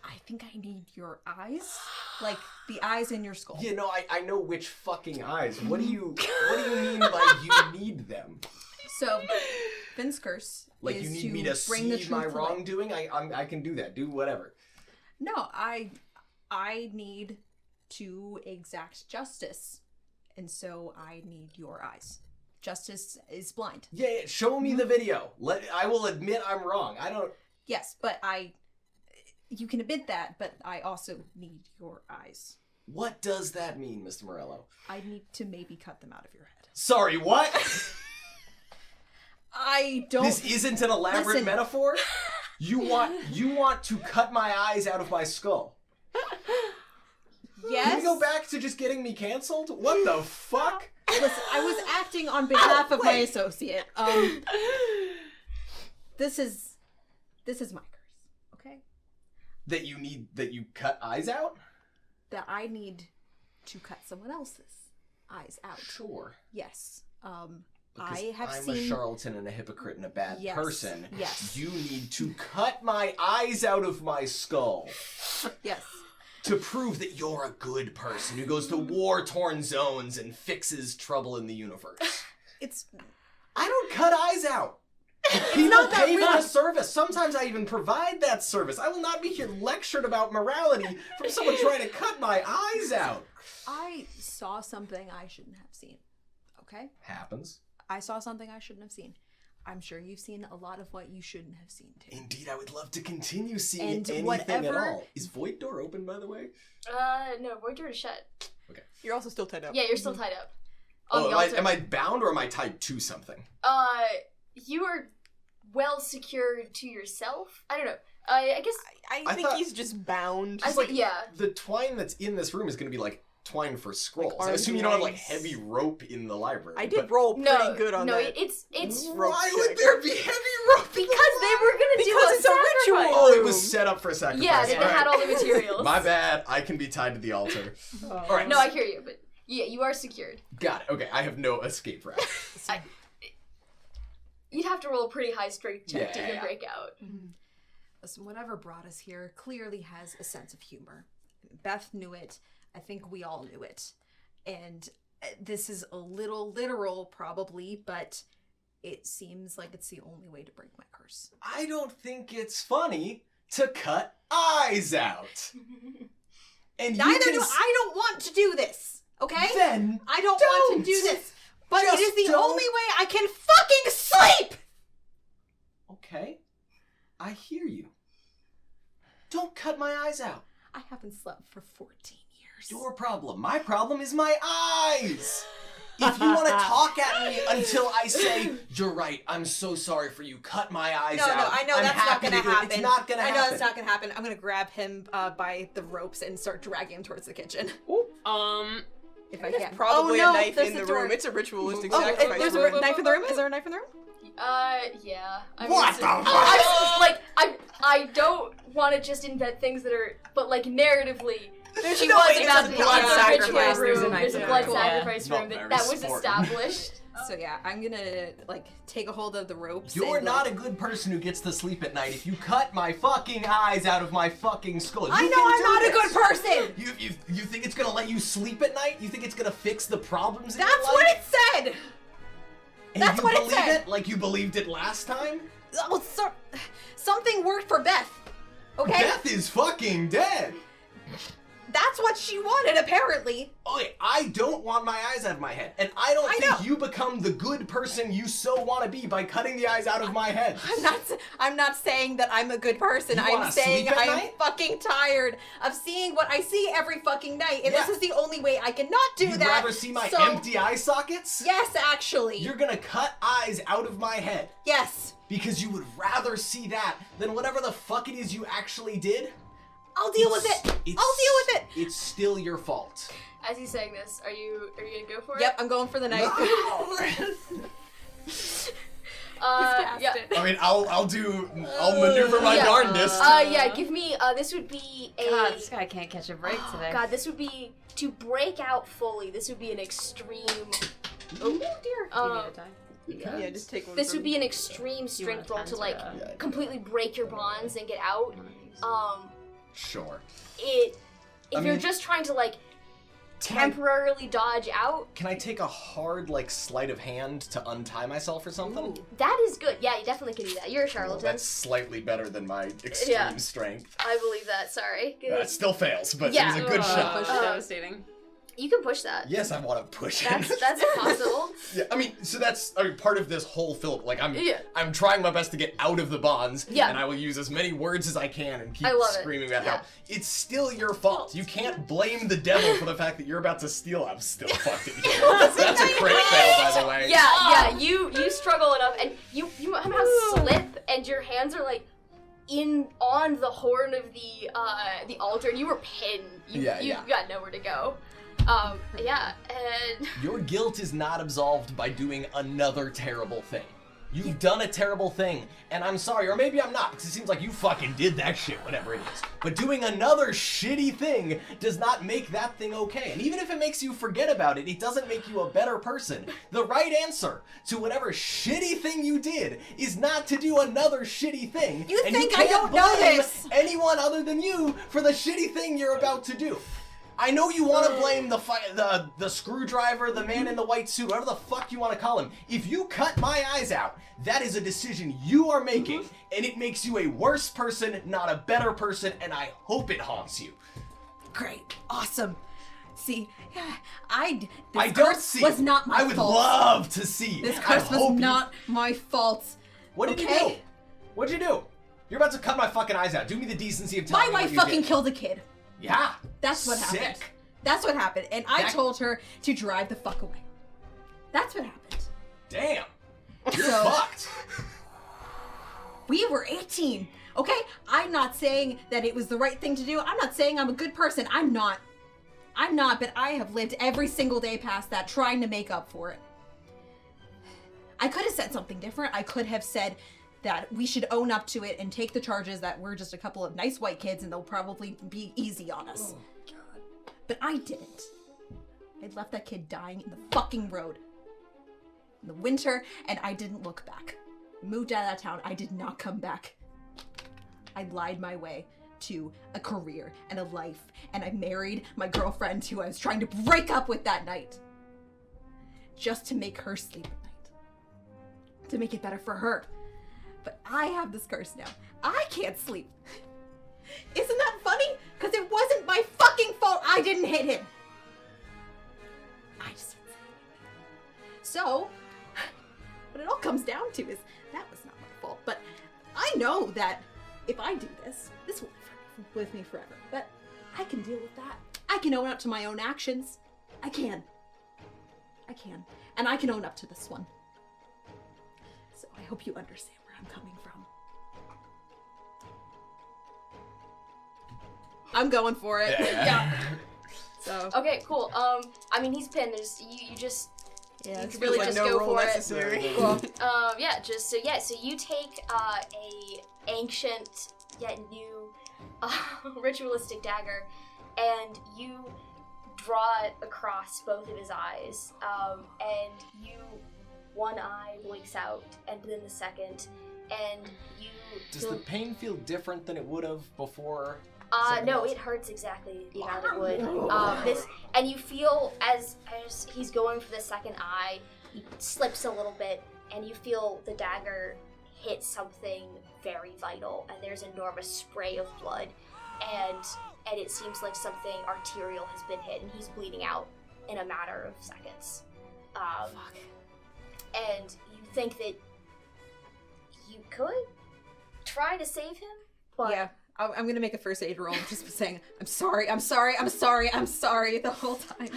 I think I need your eyes. Like the eyes in your skull. Yeah, no, I know which fucking eyes. What do you mean by you need them? So, Finn's curse Like is you need to me to bring the see truth my to light. wrongdoing? I can do that. Do whatever. No, I need to exact justice. And so I need your eyes. Justice is blind. Yeah, show me the video. I will admit I'm wrong. I don't... Yes, but you can admit that, but I also need your eyes. What does that mean, Mr. Morello? I need to maybe cut them out of your head. Sorry, what? I don't... This isn't an elaborate Listen. metaphor? You want to cut my eyes out of my skull? Yes? Can we go back to just getting me canceled? What the fuck? Listen, I was acting on behalf of my associate. This is my curse, okay? That you cut eyes out? That I need to cut someone else's eyes out. Sure. Yes. Because I have I'm seen a charlatan and a hypocrite and a bad Yes, person. yes. You need to cut my eyes out of my skull Yes. to prove that you're a good person who goes to war-torn zones and fixes trouble in the universe. I don't cut eyes out. People not that pay for real. a service. Sometimes I even provide that service. I will not be here lectured about morality from someone trying to cut my eyes out. I saw something I shouldn't have seen. Okay? Happens. I saw something I shouldn't have seen. I'm sure you've seen a lot of what you shouldn't have seen too. Indeed, I would love to continue seeing And anything whatever- at all. Is Void Door open, by the way? No, Void Door is shut. You're also still tied up. Yeah, you're still tied up. On the Oh, altar. am I bound or am I tied to something? You are well secured to yourself. I don't know. I guess. I think thought- he's just bound. I think, yeah. The twine that's in this room is going to be like twine for scrolls. I arms assume you don't have like lengths. heavy rope in the library. I did but roll pretty No, good on no, that. it's rope Why check. would there be heavy rope? in the because they were gonna do Because a it's a ritual. sacrifice. Oh, it room. was set up for sacrifice. Yeah, they All right. had all the materials. My bad. I can be tied to the altar. All right. No, I hear you, but yeah, you are secured. Got it. Okay, I have no escape route. You'd have to roll a pretty high strength check to Yeah. even break out. Listen, whatever brought us here clearly has a sense of humor. Beth knew it. I think we all knew it. And this is a little literal, probably, but it seems like it's the only way to break my curse. I don't think it's funny to cut eyes out. And you Neither can do I don't want to do this, okay? Then I don't want to do don't. this. But Just it is the don't. only way I can fucking sleep! Okay, I hear you. Don't cut my eyes out. I haven't slept for 14 years. Your problem. My problem is my eyes. If you want to talk at me until I say, you're right, I'm so sorry for you, cut my eyes No, out. I know I'm that's not happy gonna to do it. happen. It's not gonna I happen. know that's not gonna happen. I'm gonna grab him by the ropes and start dragging him towards the kitchen. If I can. Probably Oh, no, a knife there's in the the door. room. It's a ritualistic Oh, sacrifice. there's room. a knife in the room? Is there a knife in the room? Yeah. I mean, What it's- the I don't want to just invent things that are, but like narratively, She no was way about it's to a blood sacrifice room. room. There's a blood Yeah. sacrifice Not room very that was sporting. established. So yeah, I'm gonna like take a hold of the ropes. You're and, not like, a good person who gets to sleep at night if you cut my fucking eyes out of my fucking skull. I You know can I'm do not a this. good person. You think it's gonna let you sleep at night? You think it's gonna fix the problems in That's your life? what it said. And that's you what it believe said. it like you believed it last time? Well, something worked for Beth. Okay, Beth is fucking dead. that's what she wanted apparently. Okay, I don't want my eyes out of my head, and I don't I think know. you become the good person you so want to be by cutting the eyes out of my head. I'm not saying that I'm a good person. You I'm wanna saying sleep at I'm night? fucking tired of seeing what I see every fucking night, and Yeah. this is the only way I can not do You'd that. rather see my so- empty eye sockets? Yes, actually. You're gonna cut eyes out of my head Yes. because you would rather see that than whatever the fuck it is you actually did? I'll deal with it. I'll deal with it. It's still your fault. As he's saying this, are you gonna go for it? Yep, I'm going for the knife. Yeah. I mean, I'll maneuver my Yeah. darndest. Yeah. Give me. This would be a. God, this guy can't catch a break today. God, this would be to break out fully. This would be an extreme. Oh dear. Do you need a time? Yeah, just take one. This from would be an extreme strength roll to like completely break your bonds and get out. Sure. If I you're mean- just trying to like Can I- temporarily dodge out, Can I take a hard, like, sleight of hand to untie myself or something? that is good. Yeah, you definitely can do that. You're a Well, charlatan. that's slightly better than my extreme Yeah. strength. I believe that. Sorry. That still fails, but Yeah. it was a good shot. Push devastating. You can push that. Yes, I want to push it. That's possible. Yeah, I mean, so that's part of this whole film. Like, Yeah. I'm trying my best to get out of the bonds, Yeah. and I will use as many words as I can and keep I love it. screaming about Yeah. how it's still your fault. You can't blame the devil for the fact that you're about to steal. I'm still fucked in here. That's a crit fail, by the way. Yeah. You struggle enough, and you somehow slip, and your hands are like on the horn of the altar, and you were pinned. You got nowhere to go. Yeah, and Your guilt is not absolved by doing another terrible thing. You've done a terrible thing, and I'm sorry, or maybe I'm not, because it seems like you fucking did that shit, whatever it is. But doing another shitty thing does not make that thing okay. And even if it makes you forget about it, it doesn't make you a better person. The right answer to whatever shitty thing you did is not to do another shitty thing. You and think you I can't don't know blame this? anyone other than you for the shitty thing you're about to do. I know you want to blame the screwdriver, the man in the white suit, whatever the fuck you want to call him. If you cut my eyes out, that is a decision you are making, and it makes you a worse person, not a better person, and I hope it haunts you. Great. Awesome. See, this I don't curse see. was not my I would fault. love to see. This I curse was hope you- not my fault. What did you okay? do? What'd you do? You're about to cut my fucking eyes out. Do me the decency of telling My me what wife you fucking did. killed a kid. Yeah. That's what Sick. happened. That's what happened. And I That- told her to drive the fuck away. That's what happened. Damn. You're So- fucked. We were 18. Okay? I'm not saying that it was the right thing to do. I'm not saying I'm a good person. I'm not, but I have lived every single day past that trying to make up for it. I could have said something different. I could have said that we should own up to it and take the charges that we're just a couple of nice white kids and they'll probably be easy on us. But I didn't. I left that kid dying in the fucking road in the winter, and I didn't look back. Moved out of that town. I did not come back. I lied my way to a career and a life, and I married my girlfriend who I was trying to break up with that night. Just to make her sleep at night. To make it better for her. But I have this curse now. I can't sleep. Isn't that funny? Because it wasn't my fucking fault I didn't hit him. I just didn't say anything. So, what it all comes down to is that was not my fault. But I know that if I do this, this will live with me forever. But I can deal with that. I can own up to my own actions. I can. And I can own up to this one. So I hope you understand where I'm coming from. I'm going for it. Yeah. So okay, cool. I mean, he's pinned. You just yeah, you it's could really like just no go roll for necessary. it. Cool. So you take a ancient yet new ritualistic dagger, and you draw it across both of his eyes, and one eye blinks out, and then the second, and you... Does the pain feel different than it would have before? No, it hurts exactly the amount it would. And you feel as he's going for the second eye, he slips a little bit, and you feel the dagger hit something very vital, and there's enormous spray of blood, and it seems like something arterial has been hit, and he's bleeding out in a matter of seconds. And you think that you could try to save him, but... Yeah. I'm gonna make a first aid roll just saying, I'm sorry the whole time.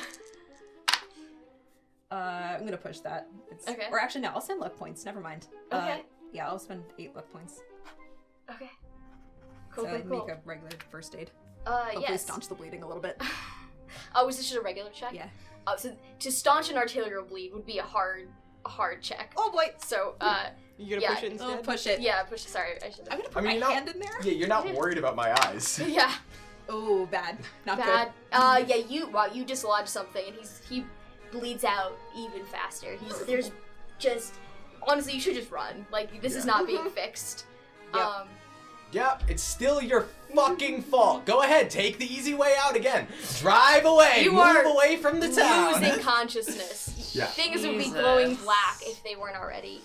I'm gonna push that. Okay. Or actually, no, I'll spend luck points. Never mind. Okay. Yeah, I'll spend 8 luck points. Okay. Cool, So cool, I'd cool. make a regular first aid. Hopefully Yes. staunch the bleeding a little bit. Oh, was this just a regular check? Yeah. Oh, so to staunch an arterial bleed would be a hard check. Oh boy. So, You gonna Yeah. push it instead? Oh, push it. yeah, push. Sorry, I should I'm have. gonna put my hand in there. Yeah, you're not worried about my eyes. Yeah, Oh, bad. Not bad. good. Yeah, you dislodge something, and he bleeds out even faster. There's just honestly, you should just run. Like this is not being fixed. Yep. Yeah, it's still your fucking fault. Go ahead, take the easy way out again. Drive away. You Move are away from the town. Losing consciousness. Yeah. Things would be Jesus. glowing black if they weren't already.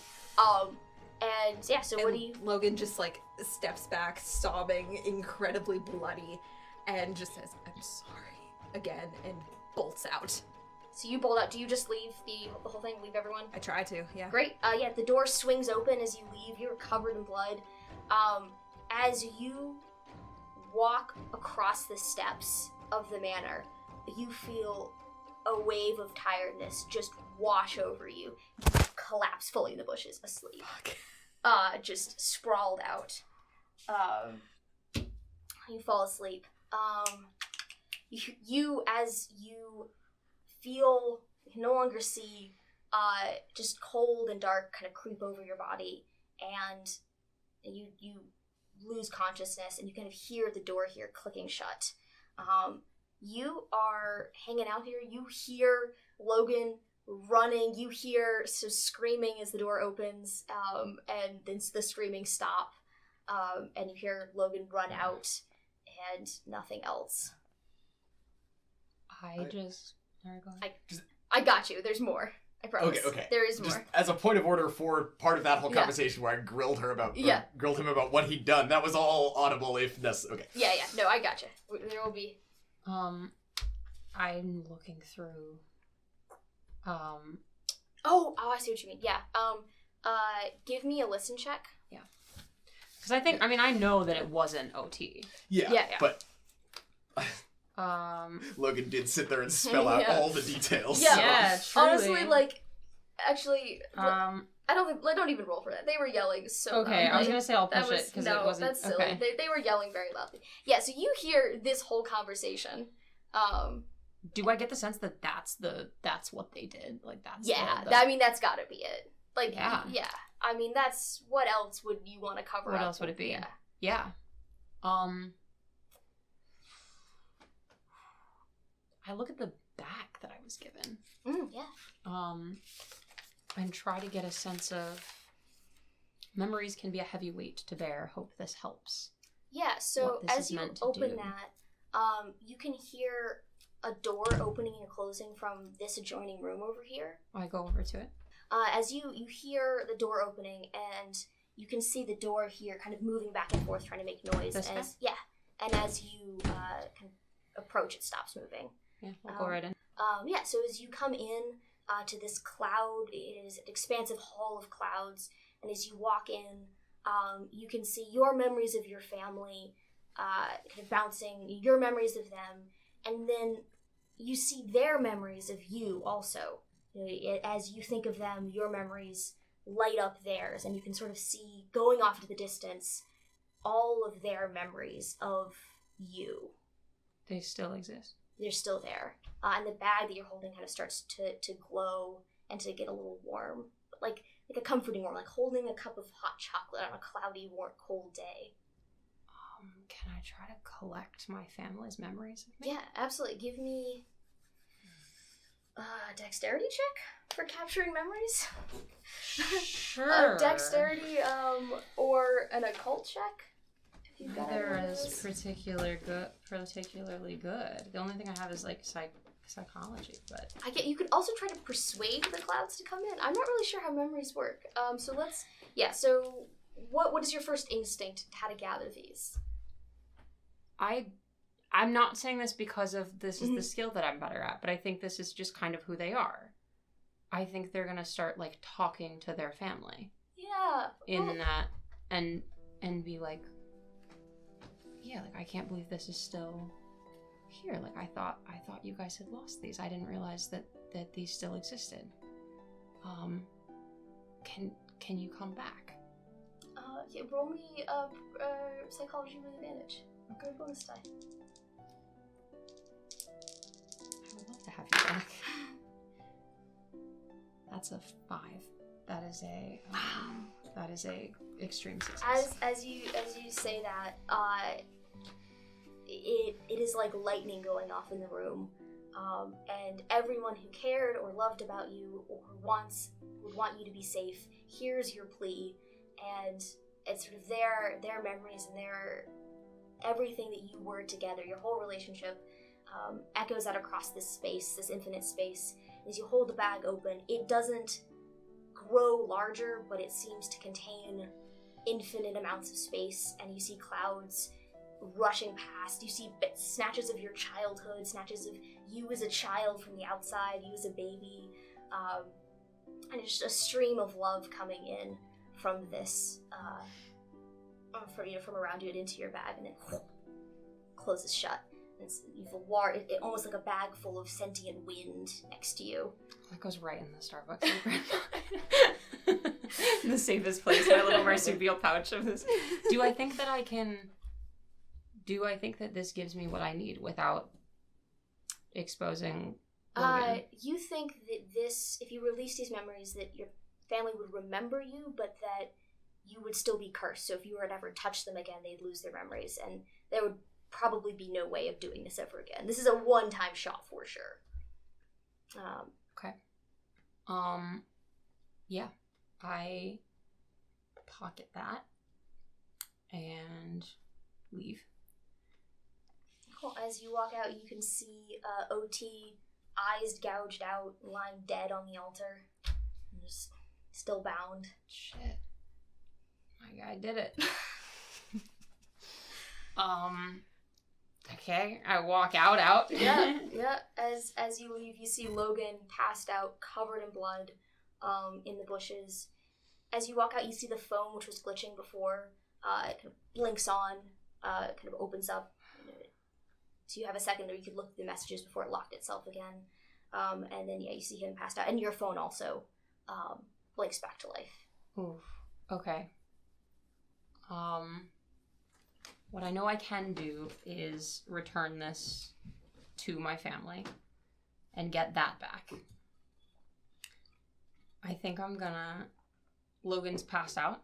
And yeah, so what do you? Logan just like steps back, sobbing, incredibly bloody, and just says, "I'm sorry," again, and bolts out. So you bolt out. Do you just leave the whole thing? Leave everyone? I try to, yeah. Great. Yeah, the door swings open as you leave. You're covered in blood. As you walk across the steps of the manor, you feel a wave of tiredness just wash over you. You collapse fully in the bushes, asleep. Just sprawled out. You fall asleep. You as you feel, you can no longer see, just cold and dark kind of creep over your body, and you lose consciousness, and you kind of hear the door here clicking shut. You are hanging out here. You hear Logan running. You hear some screaming as the door opens, and then the screaming stop, and you hear Logan run out, and nothing else. Sorry, go ahead. I got you. There's more. I promise. Okay. There is more. Just as a point of order for part of that whole Yeah. conversation where I grilled him about what he'd done, that was all audible if necessary. Okay. Yeah. No, I gotcha. There will be. I'm looking through. Oh, I see what you mean. Yeah. Give me a listen check. Because I know that it wasn't OT. Yeah. But Um, Logan did sit there and spell out Yeah. all the details. Yeah. yeah, truly. Honestly, actually, Um, I don't even roll for that. They were yelling so okay, I was loudly. gonna say I'll That push was, it because no, it wasn't. that's silly. Okay. They were yelling very loudly. Yeah, so you hear this whole conversation. Do I get the sense that that's what they did? Like that's Yeah, the- I mean that's got to be it. Like, Yeah. I mean that's what else would you want to cover? What up? else would it be? Yeah. Yeah. I look at the back that I was given. Yeah. And try to get a sense of memories can be a heavy weight to bear. Hope this helps. Yeah. So What this as is you meant to open do. that, you can hear a door opening and closing from this adjoining room over here. I go over to it. As you hear the door opening, and you can see the door here kind of moving back and forth, trying to make noise. This way? And as you can approach, it stops moving. Yeah, I'll go right in. So as you come in to this cloud, it is an expansive hall of clouds, and as you walk in, you can see your memories of your family kind of bouncing, your memories of them, and then you see their memories of you also. As you think of them, your memories light up theirs, and you can sort of see, going off into the distance, all of their memories of you. They still exist. They're still there. And the bag that you're holding kind of starts to glow and to get a little warm. Like a comforting warm, like holding a cup of hot chocolate on a cloudy, warm, cold day. can I try to collect my family's memories of me? Yeah, absolutely. Give me a dexterity check for capturing memories. Sure. A dexterity, or an occult check. If you've got Neither any of is those. particularly good. The only thing I have is like psychology, but You could also try to persuade the clouds to come in. I'm not really sure how memories work. So what is your first instinct how to gather these? I'm not saying this because of this is the skill that I'm better at, but I think this is just kind of who they are. I think they're gonna start like talking to their family. Yeah. That and be like, yeah, like I can't believe this is still here. Like I thought you guys had lost these. I didn't realize that these still existed. Can you come back? Yeah, roll me psychology with advantage. Okay. Bonus die. I would love to have you back. That's a 5. That is a extreme success. As you say that, it is like lightning going off in the room, and everyone who cared or loved about you or would want you to be safe hears your plea, and it's sort of their memories and their everything that you were together, your whole relationship, echoes out across this space, this infinite space. As you hold the bag open, it doesn't grow larger, but it seems to contain infinite amounts of space, and you see clouds rushing past. You see snatches of your childhood, snatches of you as a child from the outside, you as a baby, and it's just a stream of love coming in from this, from around you and into your bag, and it closes shut. You've almost like a bag full of sentient wind next to you. That goes right in the Starbucks. The safest place, my little marsupial pouch of this. Do I think that this gives me what I need without exposing Logan? You think that if you release these memories, that your family would remember you, but that you would still be cursed. So if you were to ever touch them again, they'd lose their memories, and there would probably be no way of doing this ever again. This is a one-time shot for sure. Okay. Yeah. I pocket that and leave. Cool. As you walk out, you can see OT, eyes gouged out, lying dead on the altar, and just still bound. Shit. My guy did it. Okay, I walk out. Yeah. As you leave, you see Logan passed out, covered in blood, in the bushes. As you walk out, you see the phone, which was glitching before. It kind of blinks on, kind of opens up. So you have a second where you could look at the messages before it locked itself again. And then, you see him passed out. And your phone also blinks back to life. Oof. Okay. What I know I can do is return this to my family and get that back. I think I'm gonna... Logan's passed out.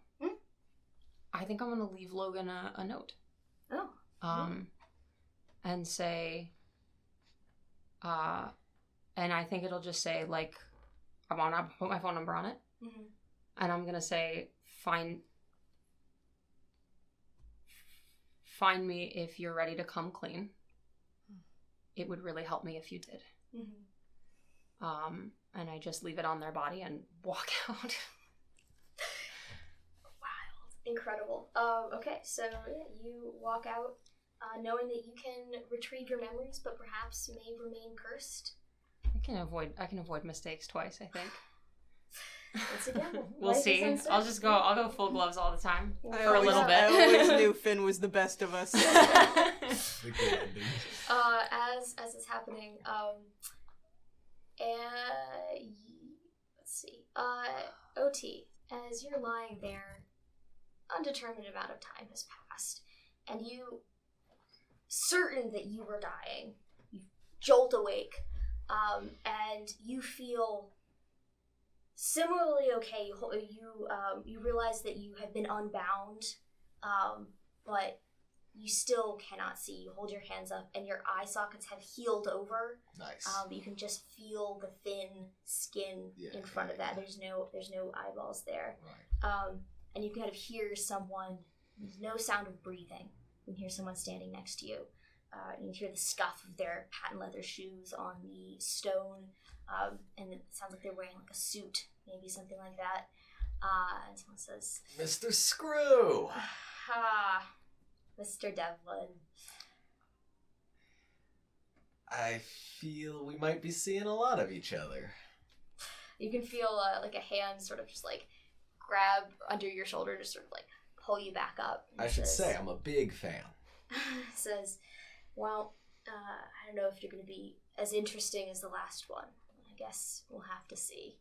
I think I'm gonna leave Logan a note. Oh. And say... and I think it'll just say, like... I'll put my phone number on it. Mm-hmm. And I'm gonna say, find me if you're ready to come clean. It would really help me if you did. Mm-hmm. And I just leave it on their body and walk out. Wild. Incredible. Okay, so you walk out knowing that you can retrieve your memories, but perhaps may remain cursed. I can avoid mistakes twice, I think. It's a gamble. We'll see. I'll go full gloves all the time for a little bit. I always knew Finn was the best of us. The good ending. As is happening, let's see. OT, as you're lying there, undetermined amount of time has passed, and you, certain that you were dying, you jolt awake, and you feel similarly okay. You realize that you have been unbound, but you still cannot see. You hold your hands up, and your eye sockets have healed over. Nice. You can just feel the thin skin in front of that. There's no eyeballs there. Right. And you can kind of hear someone. There's no sound of breathing. You can hear someone standing next to you. You can hear the scuff of their patent leather shoes on the stone, and it sounds like they're wearing like a suit, maybe something like that. And someone says, Mr. Screw! Mr. Devlin. I feel we might be seeing a lot of each other. You can feel like a hand sort of just like grab under your shoulder, just sort of like pull you back up. I should say I'm a big fan. Says, well, I don't know if you're going to be as interesting as the last one. I guess we'll have to see.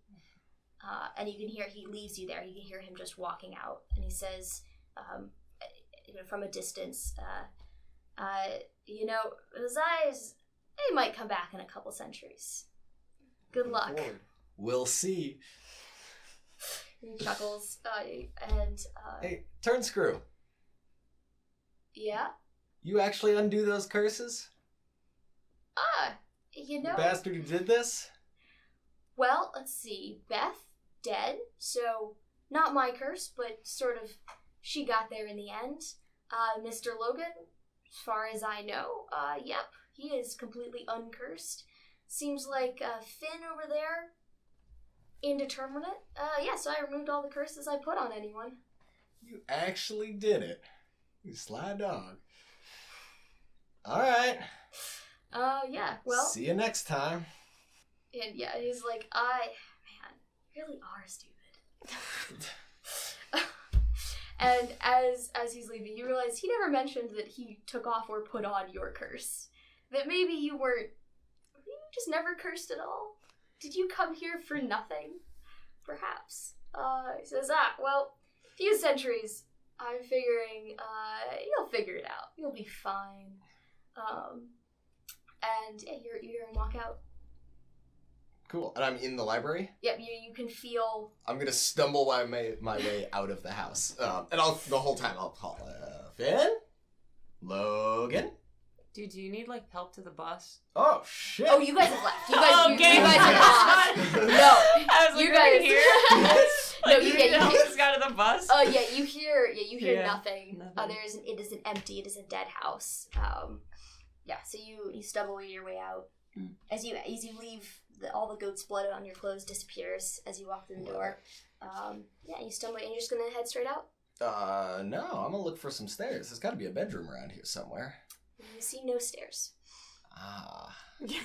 And you can hear, he leaves you there. You can hear him just walking out. And he says, from a distance, those eyes, they might come back in a couple centuries. Good luck. We'll see. He chuckles, Hey, turn screw. Yeah? You actually undo those curses? You The know... bastard who did this? Well, let's see. Beth, dead, so not my curse, but sort of she got there in the end. Mr. Logan, as far as I know, yep, he is completely uncursed. Seems like Finn over there, indeterminate. So I removed all the curses I put on anyone. You actually did it. You sly dog. Alright. Yeah, well... See you next time. And yeah, he's like, man, you really are stupid. And as he's leaving, you realize he never mentioned that he took off or put on your curse. That maybe you just never cursed at all? Did you come here for nothing? Perhaps. He says, well, few centuries, I'm figuring, you'll figure it out. You'll be fine. And yeah, you're gonna walk out. Cool. And I'm in the library? Yep, you can feel... I'm gonna stumble my way out of the house. And the whole time I'll call, Finn? Logan? Dude, do you need, like, help to the bus? Oh, shit. Oh, you guys have left. You guys are gone. No. I was like, You guys... here? No, you need to help this guy to the bus? Yeah, you hear nothing. Nothing. It is an empty, it is a dead house. So you stumble your way out. As you leave, all the goat's blood on your clothes disappears as you walk through the door. You stumble, and you're just gonna head straight out? No, I'm gonna look for some stairs. There's gotta be a bedroom around here somewhere. You see no stairs. You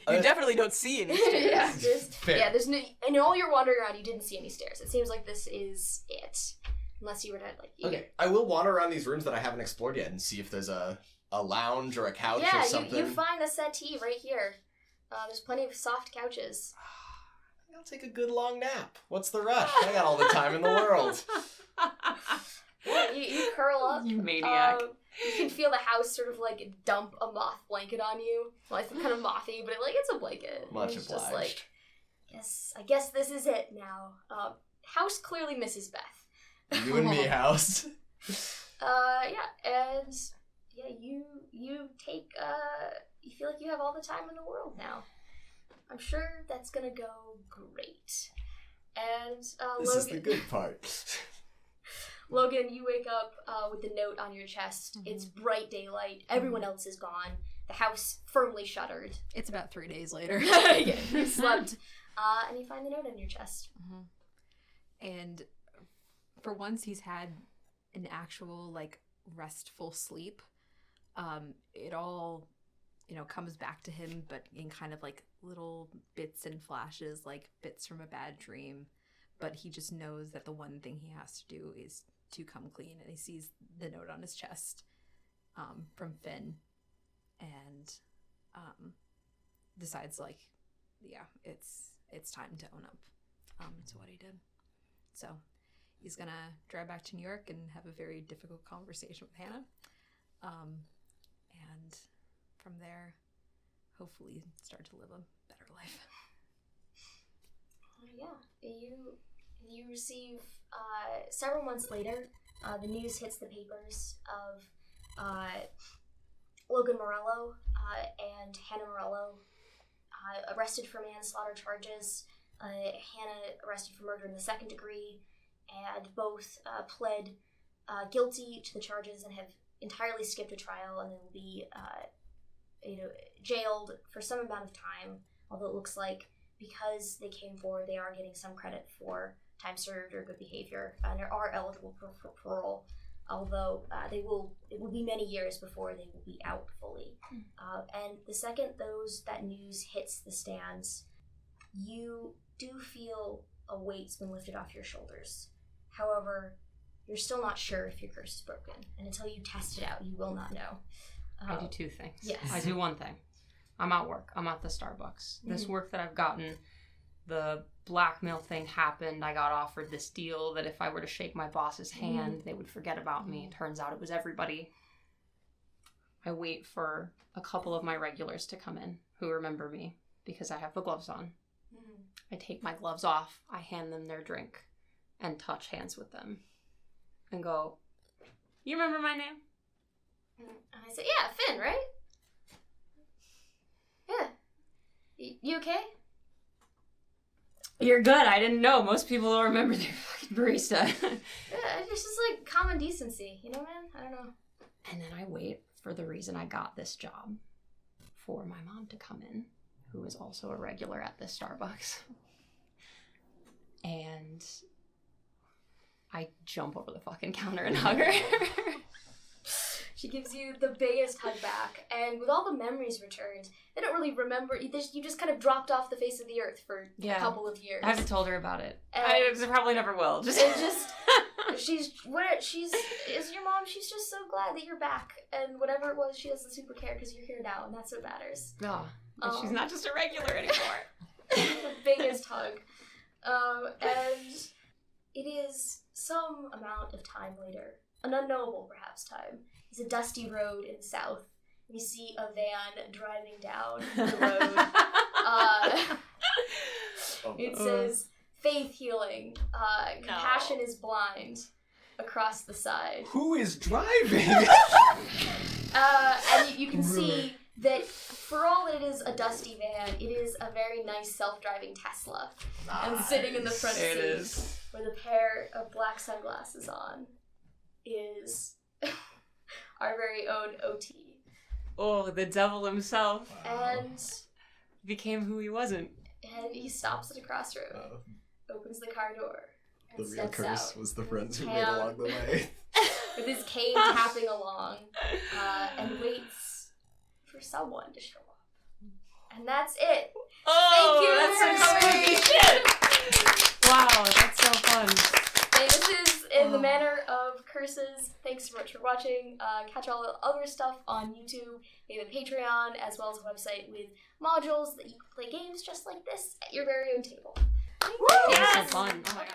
definitely don't see any stairs. There's no, and all you're wandering around, you didn't see any stairs. It seems like this is it. Unless you were to, Okay, I will wander around these rooms that I haven't explored yet and see if there's a lounge or a couch or something. You find the settee right here. There's plenty of soft couches. I'll take a good long nap. What's the rush? I got all the time in the world. You curl up. You maniac. You can feel the house sort of like dump a moth blanket on you. Well, it's kind of mothy, but it's a blanket. Much it's obliged. Just like, yes, I guess this is it now. House clearly misses Beth. You and me, house. You take, you feel like you have all the time in the world now. I'm sure that's gonna go great. And, This Logan... is the good part. Logan, you wake up with the note on your chest. Mm-hmm. It's bright daylight. Everyone else is gone. The house firmly shuttered. It's about 3 days later. You slept. And you find the note on your chest. Mm-hmm. And for once he's had an actual, restful sleep. It all, comes back to him, but in kind of, little bits and flashes, like bits from a bad dream. But he just knows that the one thing he has to do is to come clean. And he sees the note on his chest from Finn and decides, it's time to own up to what he did. So he's going to drive back to New York and have a very difficult conversation with Hannah. And from there, hopefully start to live a better life. You receive, several months later, the news hits the papers of Logan Morello and Hannah Morello arrested for manslaughter charges. Hannah arrested for murder in the second degree, and both pled guilty to the charges and have entirely skipped a trial, and they will be jailed for some amount of time, although it looks like because they came forward, they are getting some credit for time served or good behavior, and they are eligible for parole, although it will be many years before they will be out fully. And the second that news hits the stands, you do feel a weight's been lifted off your shoulders. However, you're still not sure if your curse is broken, and until you test it out, you will not know. I do two things. Yes. I do one thing. I'm at work. I'm at the Starbucks. This work that I've gotten, the blackmail thing happened. I got offered this deal that if I were to shake my boss's hand, they would forget about me. It turns out it was everybody. I wait for a couple of my regulars to come in who remember me because I have the gloves on. I take my gloves off. I hand them their drink and touch hands with them and go, "You remember my name?" And I say, "Yeah, Finn, right? Yeah. You okay?" "You're good. I didn't know. Most people don't remember their fucking barista." Yeah, it's just like common decency, you know, man? I don't know. And then I wait for the reason I got this job for my mom to come in, who is also a regular at this Starbucks. And I jump over the fucking counter and hug her. She gives you the biggest hug back, and with all the memories returned, they don't really remember. You just kind of dropped off the face of the earth for a couple of years. I haven't told her about it. And I probably never will. Is your mom? She's just so glad that you're back, and whatever it was, she doesn't super care because you're here now, and that's what matters. She's not just a regular anymore. The biggest hug, and it is some amount of time later, an unknowable perhaps time. It's a dusty road in the south. You see a van driving down the road. It says, "Faith healing. Compassion is blind." Across the side. Who is driving? And you can see that for all that it is a dusty van, it is a very nice self-driving Tesla. And sitting in the front seat with a pair of black sunglasses on is our very own OT. Oh, the devil himself. And became who he wasn't. And he stops at a crossroad, opens the car door, and The real steps curse out. was the friends who made along the way. With his cane tapping along, and waits for someone to show up. And that's it. Oh, Thank you that's for some coming. shit. Wow, that's so fun. Hey, this is In the Manner of Curses. Thanks so much for watching. Catch all the other stuff on YouTube. We have a Patreon, as well as a website with modules that you can play games just like this at your very own table. Yes. So fun. Oh my god.